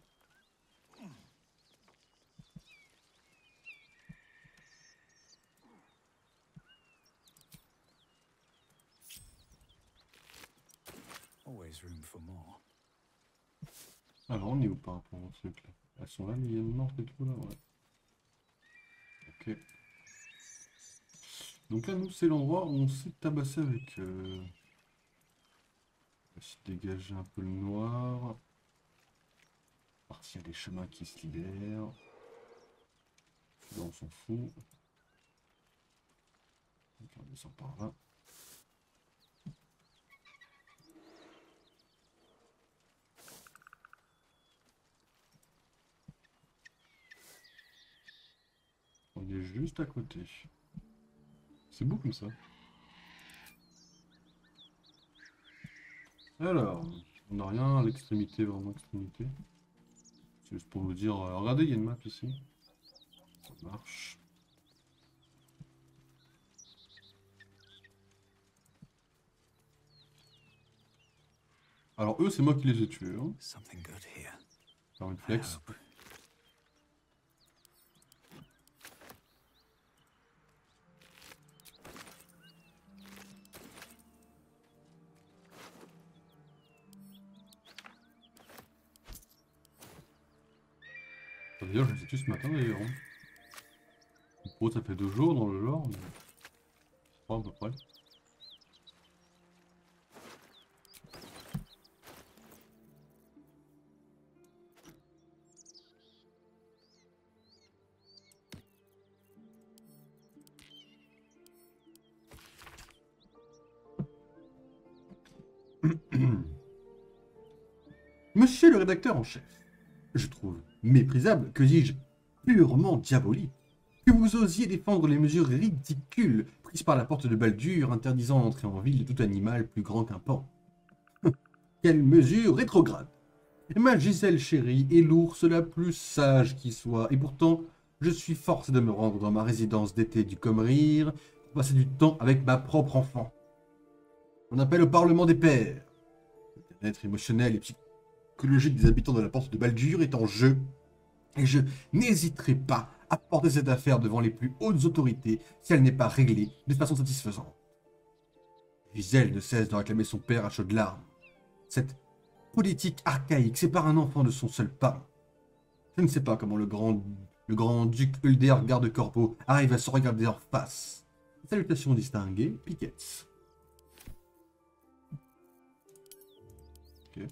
[SPEAKER 5] Always room for more.
[SPEAKER 1] Alors on est où par rapport au truc là? Elles sont là, les hyènes mortes et tout là, ouais. Ok. Donc là nous c'est l'endroit où on s'est tabassé avec... On va se dégager un peu le noir. Voir s'il y a des chemins qui se libèrent. Là on s'en fout. Donc on descend par là. On est juste à côté. C'est beau comme ça. Alors, on n'a rien à l'extrémité, vraiment extrémité. C'est juste pour vous dire, regardez, il y a une map ici. Ça marche. Alors eux, c'est moi qui les ai tués. Hein.
[SPEAKER 5] Something good here.
[SPEAKER 1] Faire une flex.
[SPEAKER 5] Hope.
[SPEAKER 1] D'ailleurs, je les ai tués ce matin d'ailleurs. Hein. Pour eux, ça fait 2 jours dans le lore. Mais... 3 à peu près. Monsieur le rédacteur en chef, je trouve méprisable, que dis-je, purement diabolique, que vous osiez défendre les mesures ridicules prises par la porte de Baldur interdisant l'entrée en ville de tout animal plus grand qu'un pan. Quelle mesure rétrograde! Ma Gisèle chérie est l'ours la plus sage qui soit, et pourtant, je suis forcé de me rendre dans ma résidence d'été du Comrir pour passer du temps avec ma propre enfant. On appelle au Parlement des pères. Le bien-être émotionnel et psychologique des habitants de la porte de Baldur est en jeu, et je n'hésiterai pas à porter cette affaire devant les plus hautes autorités si elle n'est pas réglée de façon satisfaisante. Gisèle ne cesse de réclamer son père à chaudes larmes. Cette politique archaïque sépare un enfant de son seul parent. Je ne sais pas comment le grand duc Ulder Garde-Corbeau arrive à se regarder en face. Salutations distinguées, Piquettes. Ok.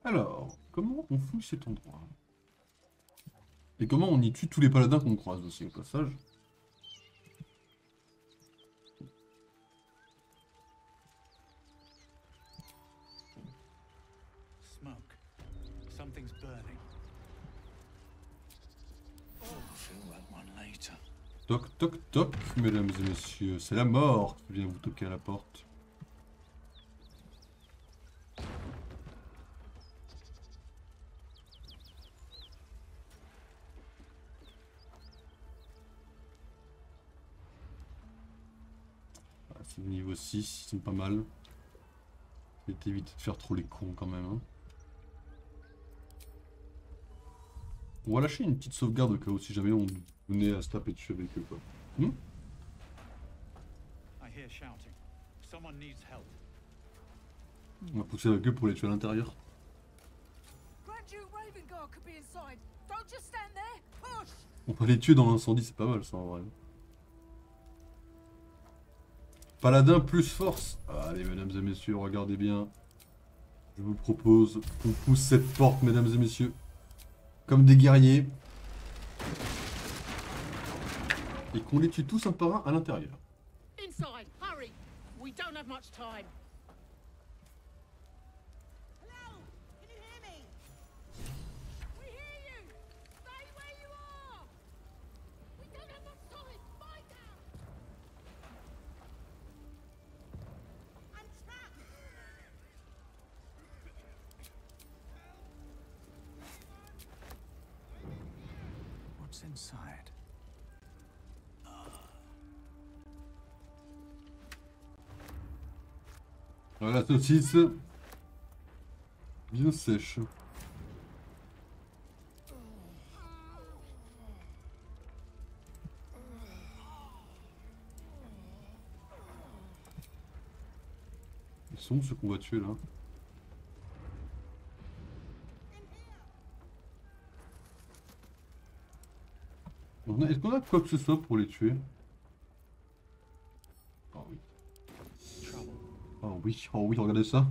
[SPEAKER 1] Alors, comment on fouille cet endroit? Et comment on y tue tous les paladins qu'on croise aussi au passage?
[SPEAKER 5] Smoke. Something's burning. Oh, I'll feel that one later.
[SPEAKER 1] Toc toc toc, mesdames et messieurs, c'est la mort qui vient vous toquer à la porte. C'est niveau 6, ils sont pas mal. Je vais éviter de faire trop les cons quand même. Hein. On va lâcher une petite sauvegarde au cas où si jamais on venait à se taper dessus avec eux quoi.
[SPEAKER 5] I hear shouting. Someone needs help.
[SPEAKER 1] On va pousser avec eux pour les tuer à l'intérieur.
[SPEAKER 6] Grand Duke Ravengard could be inside. Don't just stand there. Push!
[SPEAKER 1] On va les tuer dans l'incendie, c'est pas mal ça en vrai. Paladin plus force. Allez mesdames et messieurs, regardez bien. Je vous propose qu'on pousse cette porte mesdames et messieurs. Comme des guerriers. Et qu'on les tue tous un par un à l'intérieur.
[SPEAKER 6] Inside, hurry! We don't have much time. Hello? Can you hear me? We hear you! Stay where
[SPEAKER 5] What's inside?
[SPEAKER 1] Voilà, saucisse. Bien sèche. Ils sont où ceux qu'on va tuer là? Est-ce qu'on a quoi que ce soit pour les tuer? Oh oui. Oh oui, regardez ça.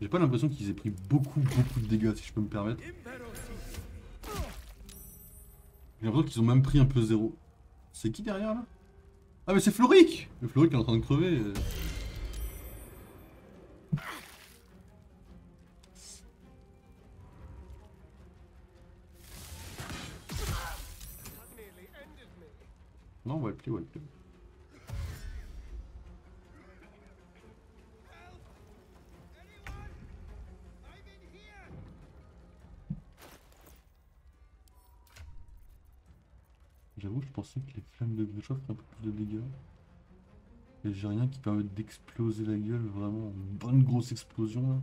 [SPEAKER 1] J'ai pas l'impression qu'ils aient pris beaucoup de dégâts, si je peux me permettre. J'ai l'impression qu'ils ont même pris un peu zéro. C'est qui derrière là? Ah mais c'est Floric! Le Floric est en train de crever. Non, on va le plier, on va le plier. J'avoue, je pensais que les flammes de Grisha feraient un peu plus de dégâts. Et j'ai rien qui permet d'exploser la gueule, vraiment une bonne grosse explosion là.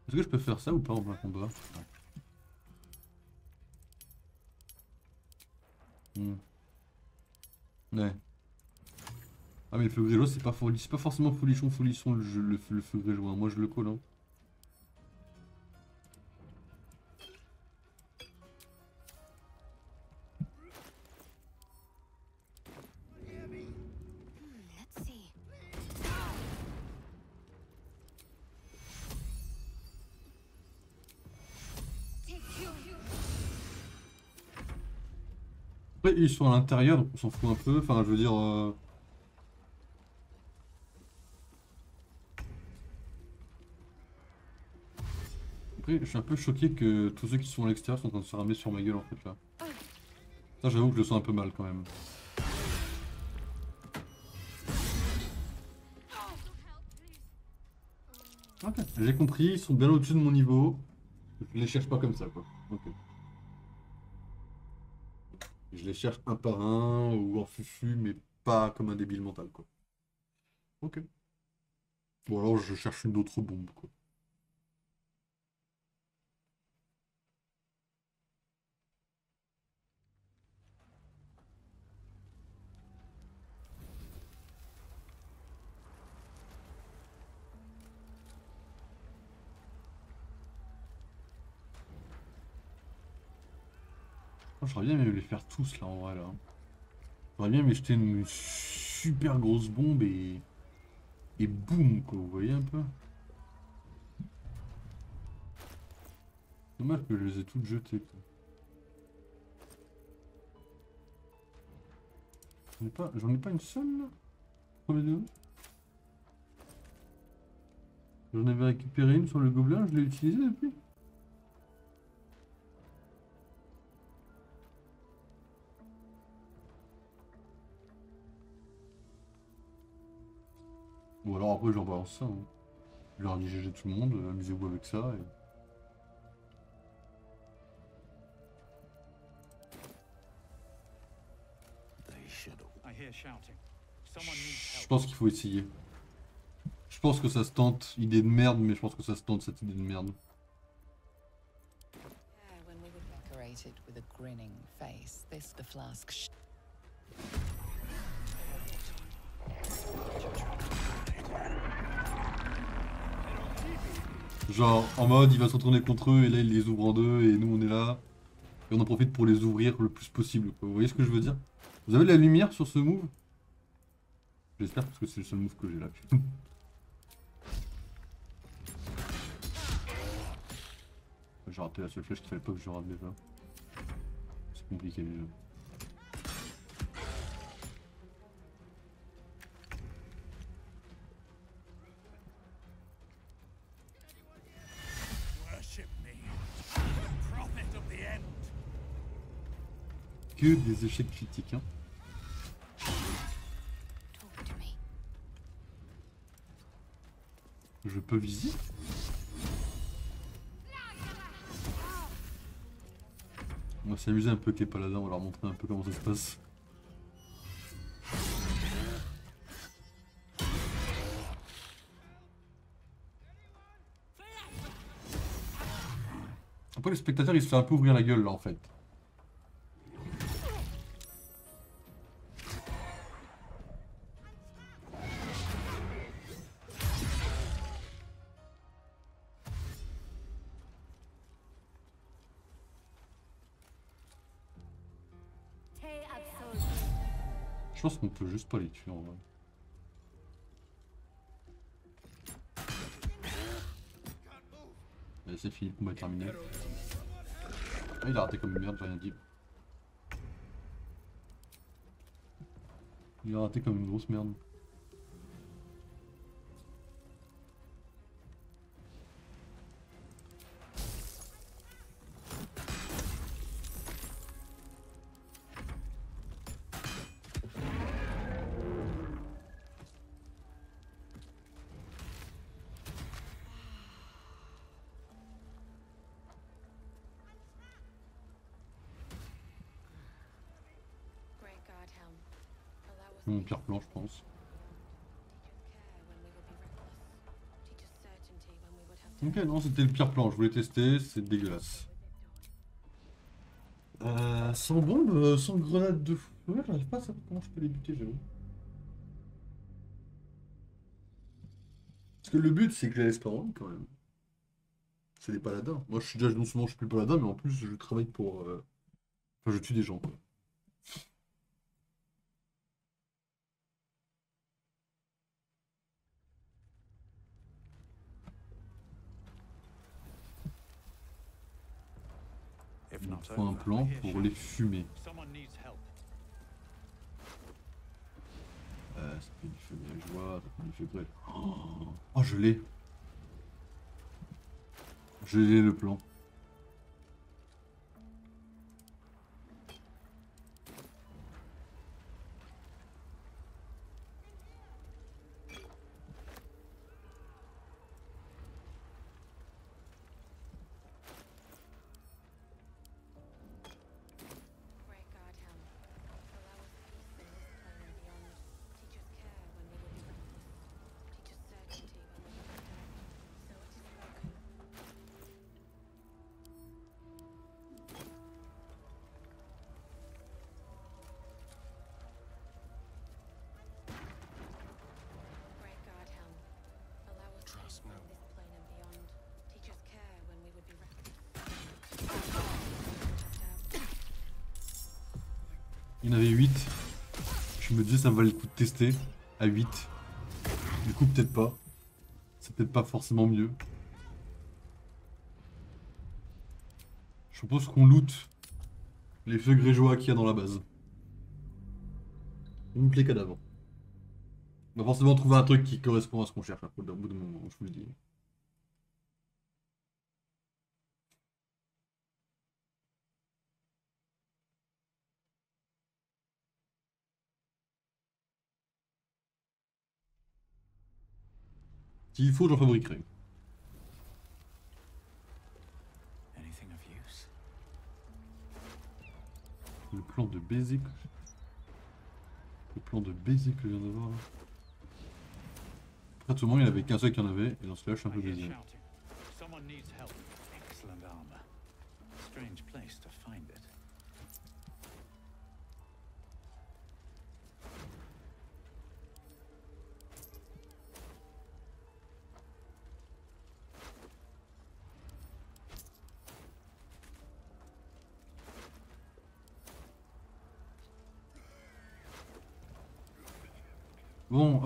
[SPEAKER 1] Est-ce que je peux faire ça ou pas en plein combat? Ouais. Ah mais le feu grégeois c'est pas forcément folisson le feu grégeois, moi je le colle hein.
[SPEAKER 2] Let's see.
[SPEAKER 1] Après ils sont à l'intérieur donc on s'en fout un peu, enfin je veux dire... Après je suis un peu choqué que tous ceux qui sont à l'extérieur sont en train de se ramer sur ma gueule en fait là. Ça j'avoue que je le sens un peu mal quand même. Ok, j'ai compris, ils sont bien au-dessus de mon niveau. Je les cherche pas comme ça quoi. Ok. Je les cherche un par un ou en fufu mais pas comme un débile mental quoi. Ok. Ou alors je cherche une autre bombe quoi. J'aurais bien aimé les faire tous là en vrai là. J'aurais bien aimé jeter une super grosse bombe et boum quoi, vous voyez un peu. Dommage que je les ai toutes jetées quoi. J'en ai pas une seule là? Premier de... J'en avais récupéré une sur le gobelin, je l'ai utilisée depuis. Ou alors après je leur balance ça. Hein. Je leur dis GG tout le monde, amusez-vous avec ça. Et... Je pense qu'il faut essayer. Je pense que ça se tente, idée de merde, mais je pense que ça se tente cette idée de merde.
[SPEAKER 7] When we were decorated with a grinning face, this the flask.
[SPEAKER 1] Genre en mode il va se retourner contre eux et là il les ouvre en deux et nous on est là. Et on en profite pour les ouvrir le plus possible quoi. Vous voyez ce que je veux dire? Vous avez de la lumière sur ce move? J'espère parce que c'est le seul move que j'ai là. J'ai raté la seule flèche qu'il fallait pas que je rate déjà. C'est compliqué déjà. que des échecs critiques. Hein.
[SPEAKER 2] Talk to me.
[SPEAKER 1] Je peux viser? On va s'amuser un peu avec les paladins, on va leur montrer un peu comment ça se passe. Après le spectateur il se fait un peu ouvrir la gueule là en fait. Je pense qu'on peut juste pas les tuer en vrai. Allez, c'est fini, le combat est terminé. Ah, il a raté comme une merde, j'ai rien dit. Il a raté comme une grosse merde.
[SPEAKER 2] Great God, Helm. Allow us
[SPEAKER 1] C'est mon pire plan, je pense.
[SPEAKER 2] teach us care when we would be reckless. Teach us certainty when we would have to.
[SPEAKER 1] Ok, non, c'était le pire plan, je voulais tester, c'est dégueulasse. Sans bombe, sans grenade de feu, j'arrive pas à savoir comment je peux les buter, j'avoue. Parce que le but, c'est que je les laisse pas en vie, quand même. C'est des paladins. Moi, je suis déjà, non seulement je suis plus paladin, mais en plus, je travaille pour... Enfin, je tue des gens, quoi.
[SPEAKER 5] If
[SPEAKER 1] Il
[SPEAKER 5] not
[SPEAKER 1] faut un
[SPEAKER 5] over,
[SPEAKER 1] plan
[SPEAKER 5] I hear
[SPEAKER 1] pour les
[SPEAKER 5] shouting.
[SPEAKER 1] fumer.
[SPEAKER 5] Someone needs help.
[SPEAKER 1] Ça fait du feu villageois, ça fait du feu grêle. Oh, je l'ai. Je l'ai le plan.
[SPEAKER 2] Great God, Helm. Allow us peace in this plane and beyond. Teach us care when we would be reckless. Teach us certainty when we would have to act. So it is spoken. Great God, Helm. Allow us
[SPEAKER 4] Trust
[SPEAKER 2] peace
[SPEAKER 4] no
[SPEAKER 2] in this plane and beyond. Teach us care when we would be reckless.
[SPEAKER 1] Il y en avait 8. Je me disais ça valait le coup de tester à 8. Du coup peut-être pas. C'est peut-être pas forcément mieux. Je propose qu'on loot les feux grégeois qu'il y a dans la base. On les cadavres. On va forcément trouver un truc qui correspond à ce qu'on cherche au bout d'un moment, je vous le dis. S'il faut, j'en fabriquerai.
[SPEAKER 5] Anything of use?
[SPEAKER 1] Le plan de baiser que... Le plan de baiser que je viens d'avoir là. Après tout le monde il n'y en avait qu'un seul qui en avait, et dans ce cas je suis un peu
[SPEAKER 5] I hear
[SPEAKER 1] baisé.
[SPEAKER 5] shouting. Someone needs help. Excellent armor. Strange place to find it.
[SPEAKER 1] Bon,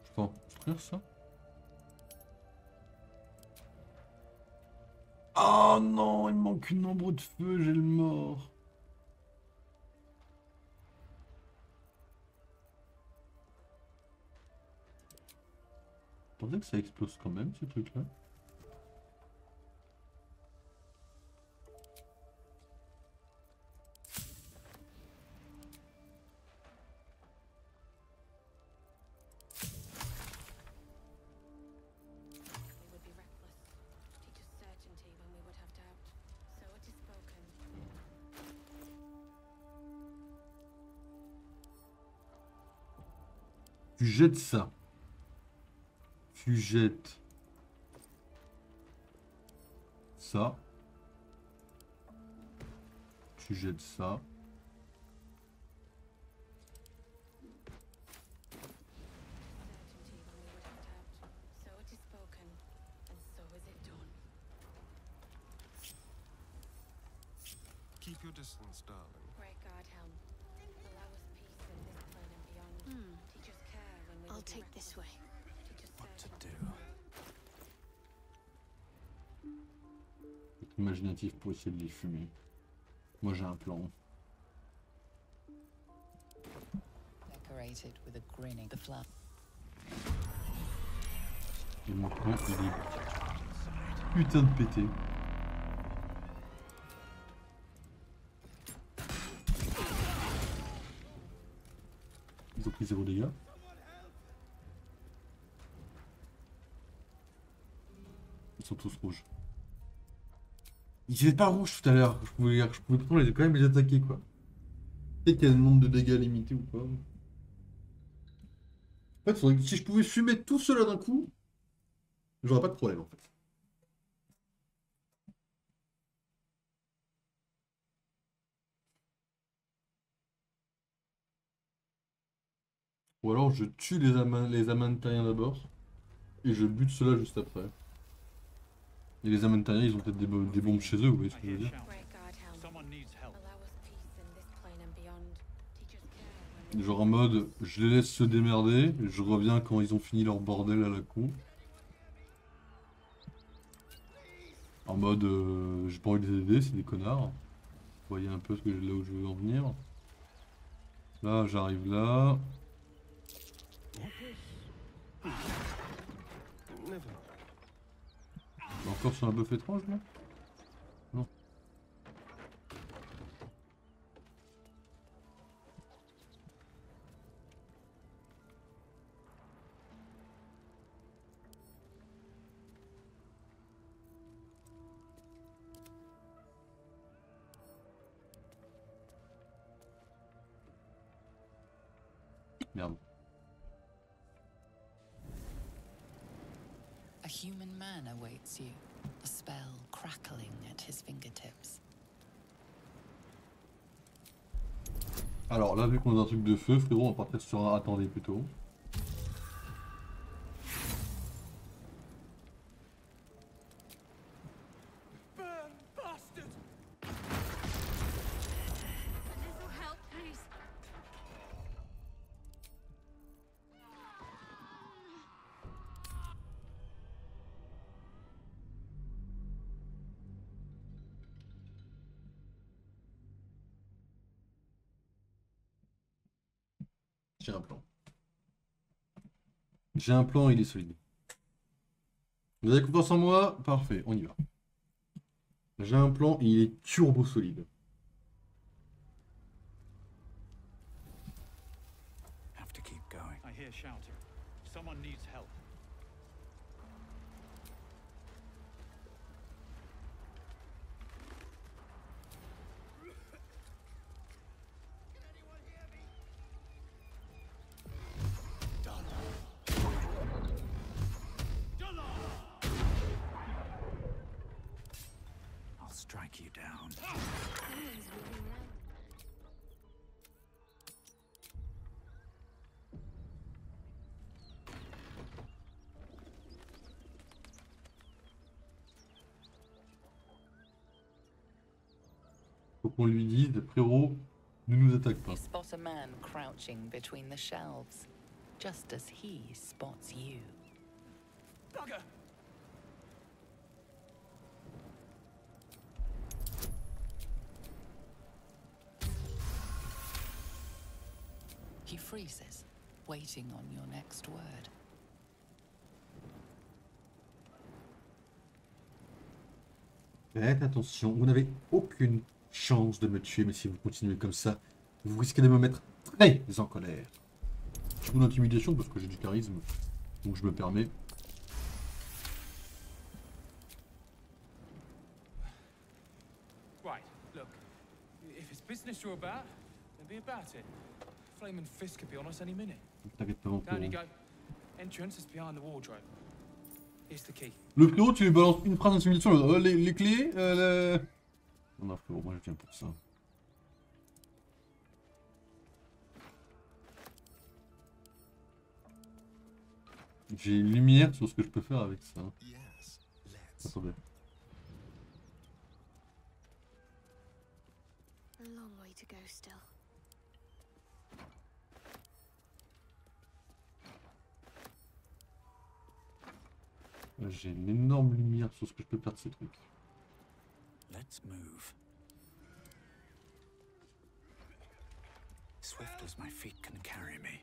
[SPEAKER 1] je peux en construire ça? Oh non, il me manque une ombre de feu, j'ai le mort. Je pensais que ça explose quand même, ce truc-là.
[SPEAKER 2] We would be reckless. Teach us certainty when we would have doubt. So it is spoken.
[SPEAKER 1] Tu jettes ça. Tu jettes ça. Tu jettes ça.
[SPEAKER 2] Certainty when we would have doubt. So it is spoken, and so is it done.
[SPEAKER 4] Keep your distance, darling.
[SPEAKER 2] Great God, Helm. Allow us peace in this plane and beyond. Teach us care when we
[SPEAKER 8] I'll
[SPEAKER 2] would be
[SPEAKER 8] take this
[SPEAKER 2] reckless.
[SPEAKER 8] way.
[SPEAKER 2] Teach us
[SPEAKER 3] What to
[SPEAKER 2] certainty.
[SPEAKER 3] do?
[SPEAKER 1] Être imaginatif pour essayer de les fumer. Moi j'ai un plan.
[SPEAKER 7] Decorated with a grinning the flask.
[SPEAKER 1] Et mon plan il est putain de pété. Ils ont pris 0 dégâts. Ils sont tous rouges. Ils étaient pas rouges tout à l'heure. Je pouvais pourtant quand même les attaquer quoi. Peut-être qu'il y a un nombre de dégâts limité ou pas. En fait, si je pouvais fumer tout cela d'un coup, j'aurais pas de problème en fait. Ou alors je tue les Amantariens d'abord et je bute cela juste après. Et les Amantariens ils ont peut-être des bombes chez eux, vous voyez ce que je veux dire.
[SPEAKER 2] Great God, Helm.
[SPEAKER 5] Someone needs help.
[SPEAKER 2] Allow us peace in this plane and beyond. Teach us care when we
[SPEAKER 1] Genre en mode je les laisse se démerder, je reviens quand ils ont fini leur bordel à la con. En mode j'ai pas envie de les aider, c'est des connards. Vous voyez un peu là où je veux en venir. Là j'arrive là.
[SPEAKER 4] Never.
[SPEAKER 1] Encore sur un buff étrange là? Non. Merde.
[SPEAKER 7] A human man awaits you, a spell crackling at his fingertips.
[SPEAKER 1] Alors là, vu qu'on est dans un truc de feu, frérot, on va partir sur un attendez plutôt.
[SPEAKER 5] Burn, bastard!
[SPEAKER 8] A little help, please.
[SPEAKER 1] J'ai un plan. J'ai un plan, il est solide. Vous avez confiance en moi? Parfait, on y va. J'ai un plan, il est turbo solide.
[SPEAKER 3] Have to keep going.
[SPEAKER 5] I hear shouting. Someone needs help.
[SPEAKER 3] I'll strike you down.
[SPEAKER 8] Someone's moving around.
[SPEAKER 1] Faut qu'on lui dise, frérot, ne nous attaque pas.
[SPEAKER 7] You spot a man crouching between the shelves, just as he spots you.
[SPEAKER 5] Bugger!
[SPEAKER 7] He freezes, waiting on your next word.
[SPEAKER 1] Faites attention, vous n'avez aucune chance de me tuer, mais si vous continuez comme ça, vous risquez de me mettre très en colère. Je vous d'intimidation parce que j'ai du charisme, donc je me permets.
[SPEAKER 9] Right, look. If it's business you're about, then be about it. Flaming Fist could be on us any minute.
[SPEAKER 1] T'inquiète pas, mon
[SPEAKER 9] Down you
[SPEAKER 1] frérot.
[SPEAKER 9] go. Entrance is behind the wardrobe. Here's the key.
[SPEAKER 1] Le frérot, tu lui balances une phrase d'intimidation, les clés, Non, frérot, moi je viens pour ça. J'ai une lumière sur ce que je peux faire avec ça.
[SPEAKER 3] Yes, let's.
[SPEAKER 1] Attendez.
[SPEAKER 8] A long way to go still.
[SPEAKER 1] J'ai une énorme lumière sur ce que je peux faire de ces trucs.
[SPEAKER 5] Let's move. Swift as my feet can carry me.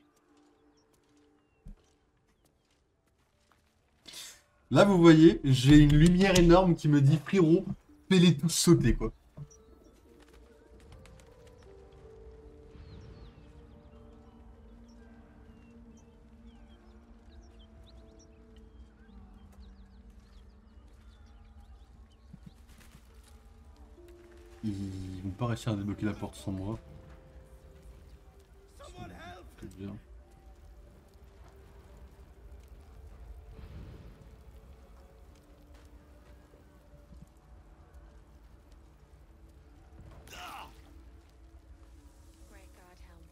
[SPEAKER 1] Là, vous voyez, j'ai une lumière énorme qui me dit frérot, fais-les tous sauter, quoi. Ils vont pas réussir à débloquer la porte sans moi. C'est bien.
[SPEAKER 2] Great God, Helm.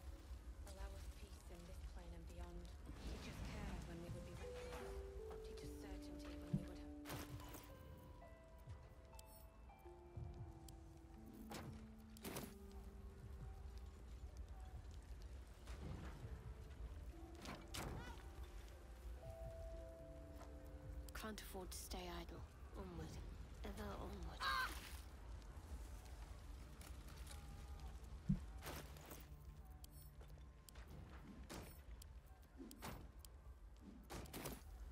[SPEAKER 2] Allow us peace in this plane and beyond. Teach us care when we would be reckless. Teach us certainty when we would have...
[SPEAKER 8] Can't afford to stay idle. Onward. Ever onward.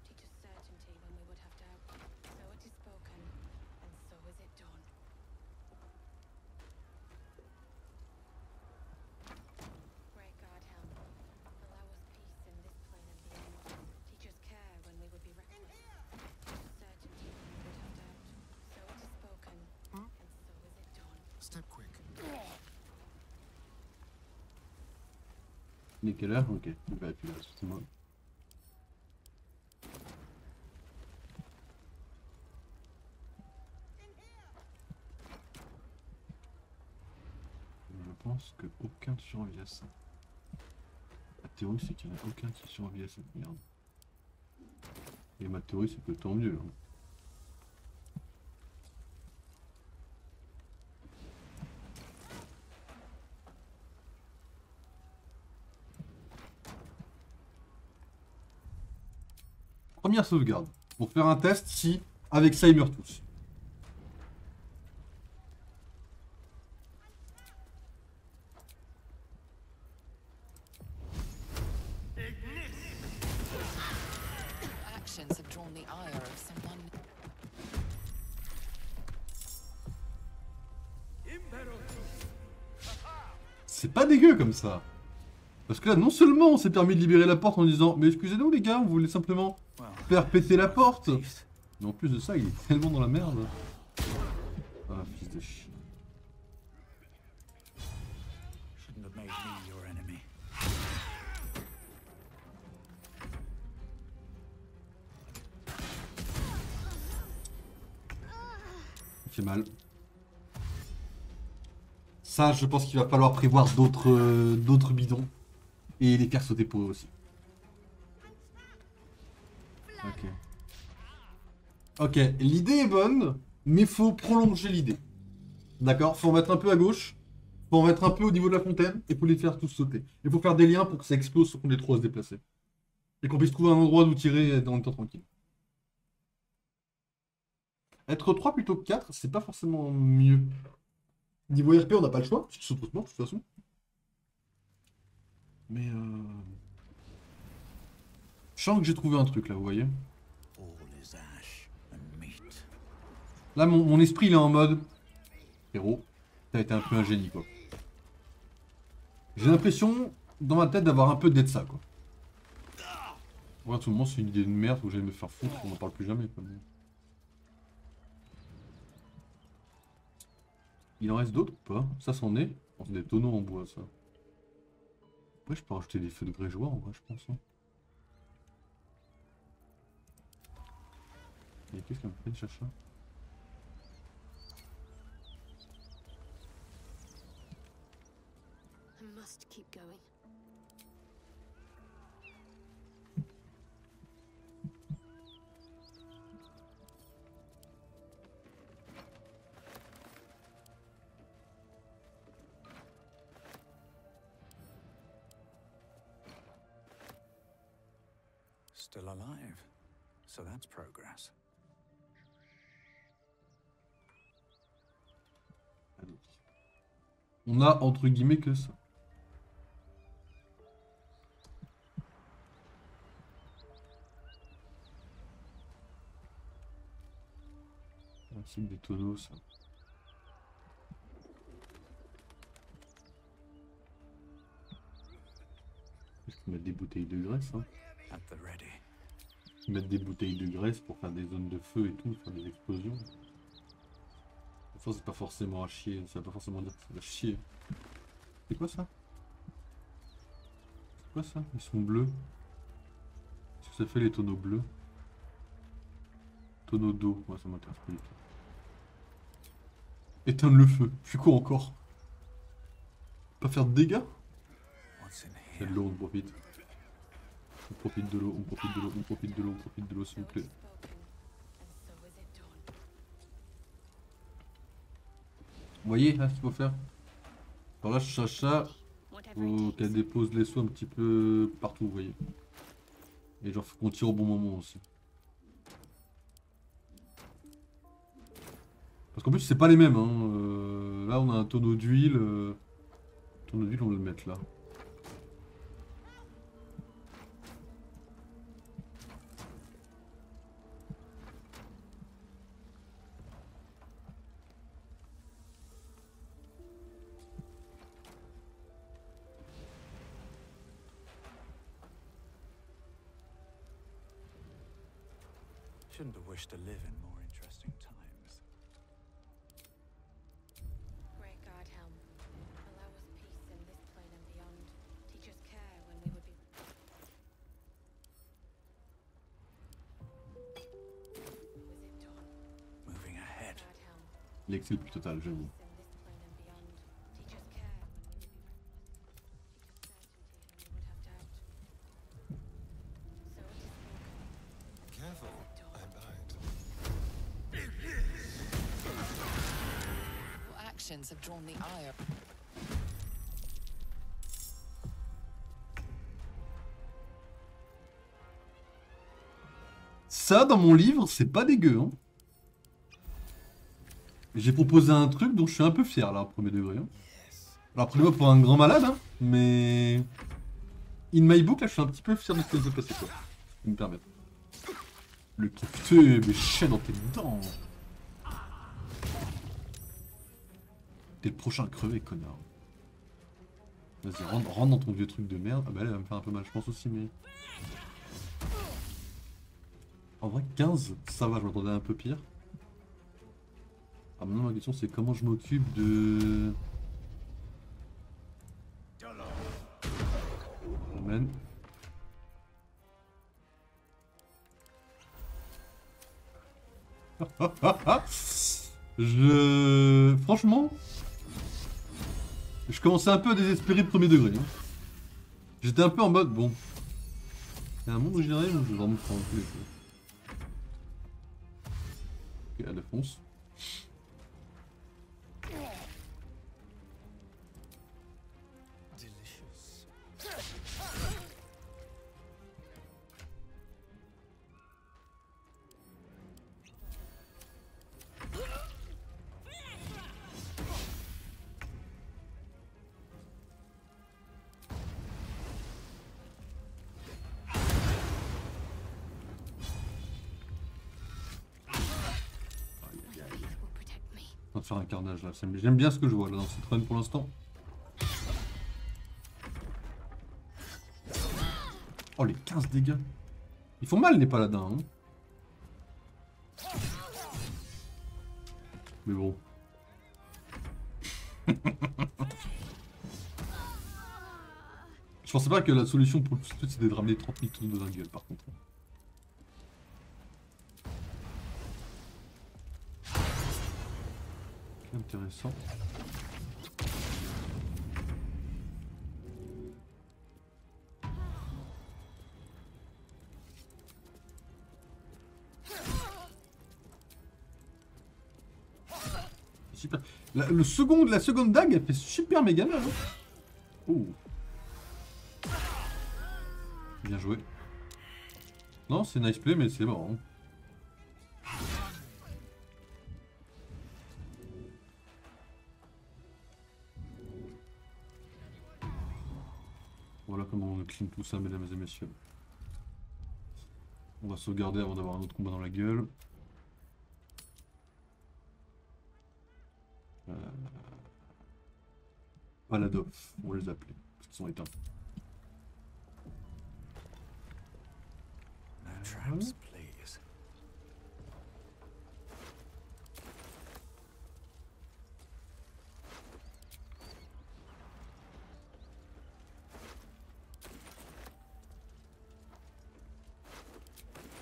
[SPEAKER 2] Teach us certainty when we would have doubt. So it is spoken, and so is it done. Great God, Helm. Allow us peace in this plane and beyond. Teach us care when we would be reckless. Teach us certainty when we would have doubt. So it is spoken, and so is it done.
[SPEAKER 3] Step quick.
[SPEAKER 1] Il est quelle heure? Ok, je vais appuyer là, excusez-moi. Je pense que aucun survit à ça. La théorie, c'est qu'il n'y en a aucun qui survit à cette merde. Et ma théorie, c'est que tant mieux. Hein. Première sauvegarde. Pour faire un test si, avec ça, ils meurent tous.
[SPEAKER 7] Actions have drawn the ire of someone.
[SPEAKER 1] C'est pas dégueu comme ça. Parce que là, non seulement on s'est permis de libérer la porte en disant mais excusez-nous les gars, on voulait simplement faire péter la porte. Mais en plus de ça, il est tellement dans la merde. Ah, fils de chien.
[SPEAKER 5] Shouldn't have made me your enemy.
[SPEAKER 1] Il fait mal. Ça, je pense qu'il va falloir prévoir d'autres bidons. Et les faire sauter pour eux aussi. Ok. Ok, l'idée est bonne, mais faut prolonger l'idée. D'accord? Faut en mettre un peu à gauche, faut en mettre un peu au niveau de la fontaine, et faut les faire tous sauter. Il faut faire des liens pour que ça explose sur qu'on ait trop à se déplacer. Et qu'on puisse trouver un endroit d'où tirer dans le temps tranquille. Être 3 plutôt que 4, c'est pas forcément mieux. Niveau RP, on n'a pas le choix, parce qu'ils sont tous morts de toute façon. Mais je sens que j'ai trouvé un truc là, vous voyez.
[SPEAKER 5] All is ash and meat.
[SPEAKER 1] Là, mon esprit, il est en mode... Héros, t'as été un peu un génie, quoi. J'ai l'impression, dans ma tête, d'avoir un peu d'être ça, quoi. Ouais, tout le monde, c'est une idée de merde, faut que j'aille me faire foutre, on n'en parle plus jamais, quoi. Il en reste d'autres ou pas? Ça, c'en est? Oh, c'est des tonneaux en bois, ça. Ouais, je peux rajouter des feux de grégeois, en vrai, je pense. Hein. Et qu'est-ce qu'elle me fait, chacha?
[SPEAKER 8] I must keep going.
[SPEAKER 5] Still alive. So that's progress.
[SPEAKER 1] On a entre guillemets que ça. C'est des tonneaux, ça. Je peux mettre des bouteilles de graisse, hein. Mettre des bouteilles de graisse pour faire des zones de feu et tout, faire des explosions. Ça, c'est pas forcément à chier, ça va pas forcément dire que ça va chier. C'est quoi ça? C'est quoi ça? Ils sont bleus. Qu'est-ce que ça fait les tonneaux bleus? Tonneaux d'eau, moi ça m'intéresse pas du tout. Éteindre le feu, je suis quoi encore? Pas faire de dégâts? Il y a de l'eau, on profite. On profite de l'eau, on profite de l'eau, on profite de l'eau, on profite de l'eau s'il vous plaît. Vous voyez là ce qu'il faut faire? Alors là, chacha, faut qu'elle dépose les seaux un petit peu partout, vous voyez. Et genre, faut qu'on tire au bon moment aussi. Parce qu'en plus, c'est pas les mêmes. Hein. Là, on a un tonneau d'huile. Tonneau d'huile, on va le mettre là.
[SPEAKER 5] Shouldn't have wished to live in more interesting times.
[SPEAKER 2] Great God, Helm. Allow us peace in this plane and beyond. Teach us care when we would be... Was it dawn?
[SPEAKER 5] Moving ahead.
[SPEAKER 2] God, Helm.
[SPEAKER 1] L'excès le plus total, j'avoue.
[SPEAKER 2] In this plane and beyond. Teach us care when we would be reckless. Teach us certainty when we would have doubt. So it is spoken.
[SPEAKER 4] Careful, I bite.
[SPEAKER 7] Your actions have drawn the ire.
[SPEAKER 1] Ça, dans mon livre, c'est pas dégueu. Hein. J'ai proposé un truc dont je suis un peu fier, là, au premier degré. Hein. Alors, prenez-moi pour un grand malade, hein, mais... In my book, là, je suis un petit peu fier de ce qui s'est passé, quoi. Je me permettre. Le capteur, mais chien dans tes dents. T'es le prochain crevé, connard. Vas-y, rentre dans ton vieux truc de merde. Ah bah elle va me faire un peu mal, je pense aussi, mais... En vrai, 15, ça va, je m'attendais un peu pire. Ah, maintenant, ma question, c'est comment je m'occupe de... Amen. Franchement... Je commençais un peu à désespérer de premier degré. Hein. J'étais un peu en mode, bon... Il y a un monde où j'irai, je vais vraiment prendre tous les choses. Ok, elle fonce.
[SPEAKER 4] Delicious.
[SPEAKER 1] va faire un carnage là. J'aime bien ce que je vois là dans cette run pour l'instant. Oh les 15 dégâts. Ils font mal les paladins. Hein. Mais bon. Je pensais pas que la solution pour le tout c'était de ramener 30 000 trucs dans la gueule par contre. Intéressant. Super. La seconde dague, elle fait super méga mal. Hein. Oh. Bien joué. Non, c'est nice play, mais c'est mort. Hein. Voilà comment on clean tout ça, mesdames et messieurs. On va sauvegarder avant d'avoir un autre combat dans la gueule. Paladov, on va les appeler, parce qu'ils sont éteints.
[SPEAKER 5] No traps, please.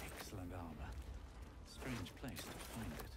[SPEAKER 5] Excellent armor. Strange place to find it.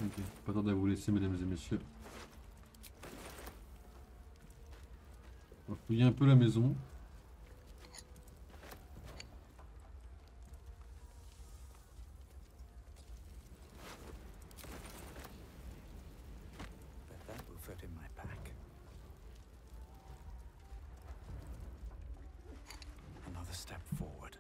[SPEAKER 1] Ok, pas tarder à vous laisser, mesdames et messieurs. On va fouiller un peu la maison.
[SPEAKER 5] Bet that will fit in my pack. Another step forward.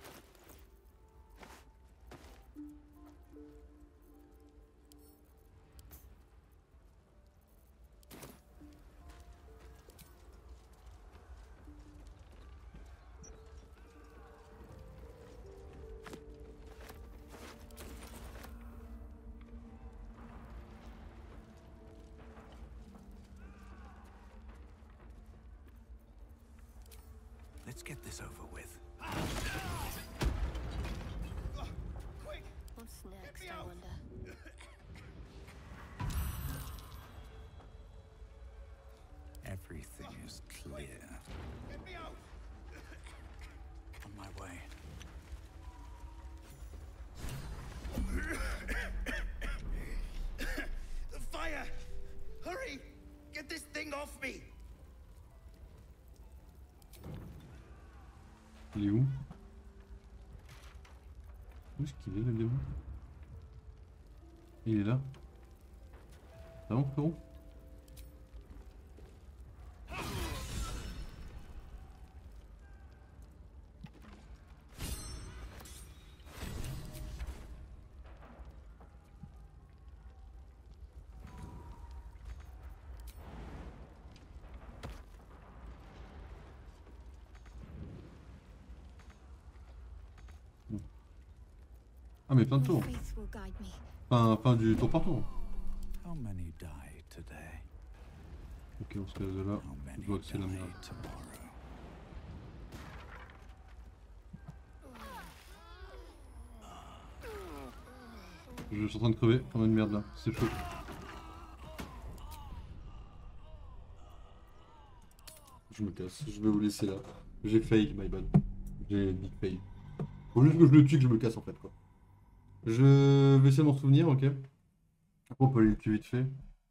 [SPEAKER 5] Let's get this over with.
[SPEAKER 8] What's next, I wonder?
[SPEAKER 5] Everything is clear. On my way.
[SPEAKER 10] The fire! Hurry! Get this thing off me!
[SPEAKER 1] Il est où? Où est-ce qu'il est le démon? Il est là. Ça va, frérot? Ah mais plein de tours.
[SPEAKER 8] Faith will guide me.
[SPEAKER 1] Fin du tour par tour.
[SPEAKER 5] How many die today?
[SPEAKER 1] Ok, on se laisse de là.
[SPEAKER 5] How
[SPEAKER 1] Je
[SPEAKER 5] many
[SPEAKER 1] vois que c'est la
[SPEAKER 5] die
[SPEAKER 1] merde.
[SPEAKER 5] tomorrow?
[SPEAKER 1] Je suis en train de crever comme une merde là, c'est chaud. Je me casse, je vais vous laisser là. J'ai fail, my bad. J'ai big fail. Faut juste que je le tue, que je me casse en fait quoi. Je vais essayer de m'en souvenir, ok. Après on peut aller le tuer vite fait.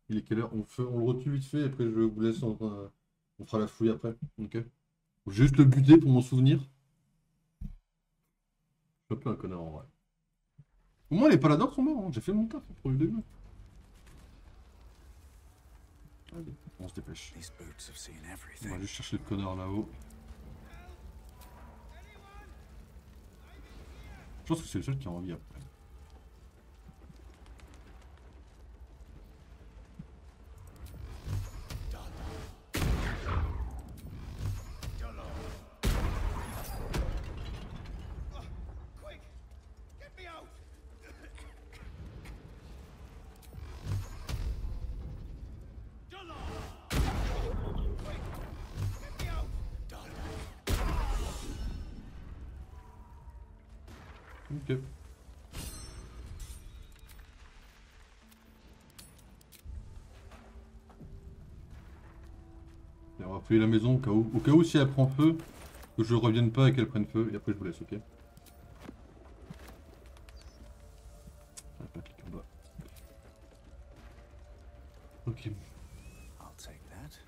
[SPEAKER 1] Il est quelle heure? On le retue vite fait, après je vous laisse, on fera la fouille après, ok. Faut juste le buter pour m'en souvenir. Je suis un peu un connard en vrai. Au moins les paladins sont morts, hein. J'ai fait mon taf pour le début. Allez, on se dépêche. On va juste chercher le connard là-haut. Je pense que c'est le seul qui a envie après. Ok. Et on va fouiller la maison au cas où si elle prend feu, que je revienne pas et qu'elle prenne feu, et après je vous laisse, ok? Ah, pas cliquer en bas. Ok.
[SPEAKER 5] I'll take that.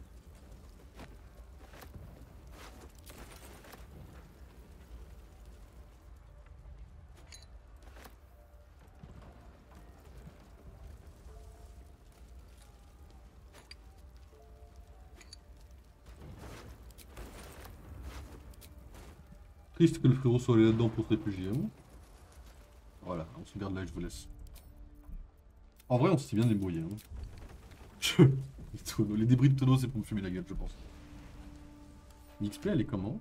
[SPEAKER 1] Triste que le frérot soit allé là-dedans pour se réfugier. Hein. Voilà, on se garde là et je vous laisse. En vrai, on s'est bien débrouillé. Hein. Les débris de tonneau, c'est pour me fumer la gueule, je pense. L'XP, elle est comment?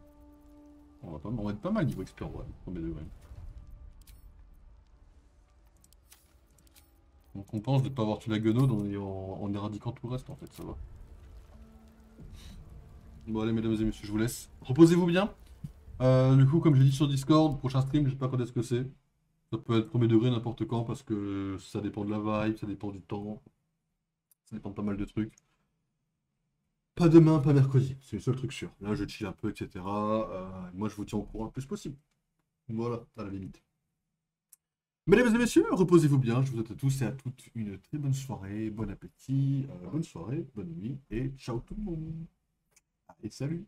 [SPEAKER 1] On va être pas mal niveau XP en vrai, premier degré. Donc on pense de ne pas avoir tué la guenaude en éradiquant tout le reste en fait, ça va. Bon allez mesdames et messieurs, je vous laisse. Reposez-vous bien. Du coup, comme j'ai dit sur Discord, prochain stream, je sais pas quand est-ce que c'est. Ça peut être premier degré n'importe quand parce que ça dépend de la vibe, ça dépend du temps. Ça dépend de pas mal de trucs. Pas demain, pas mercredi, c'est le seul truc sûr. Là, je chill un peu, etc. Moi, je vous tiens au courant le plus possible. Voilà, à la limite. Mesdames et messieurs, reposez-vous bien. Je vous souhaite à tous et à toutes une très bonne soirée, bon appétit, bonne soirée, bonne nuit et ciao tout le monde. Allez, salut!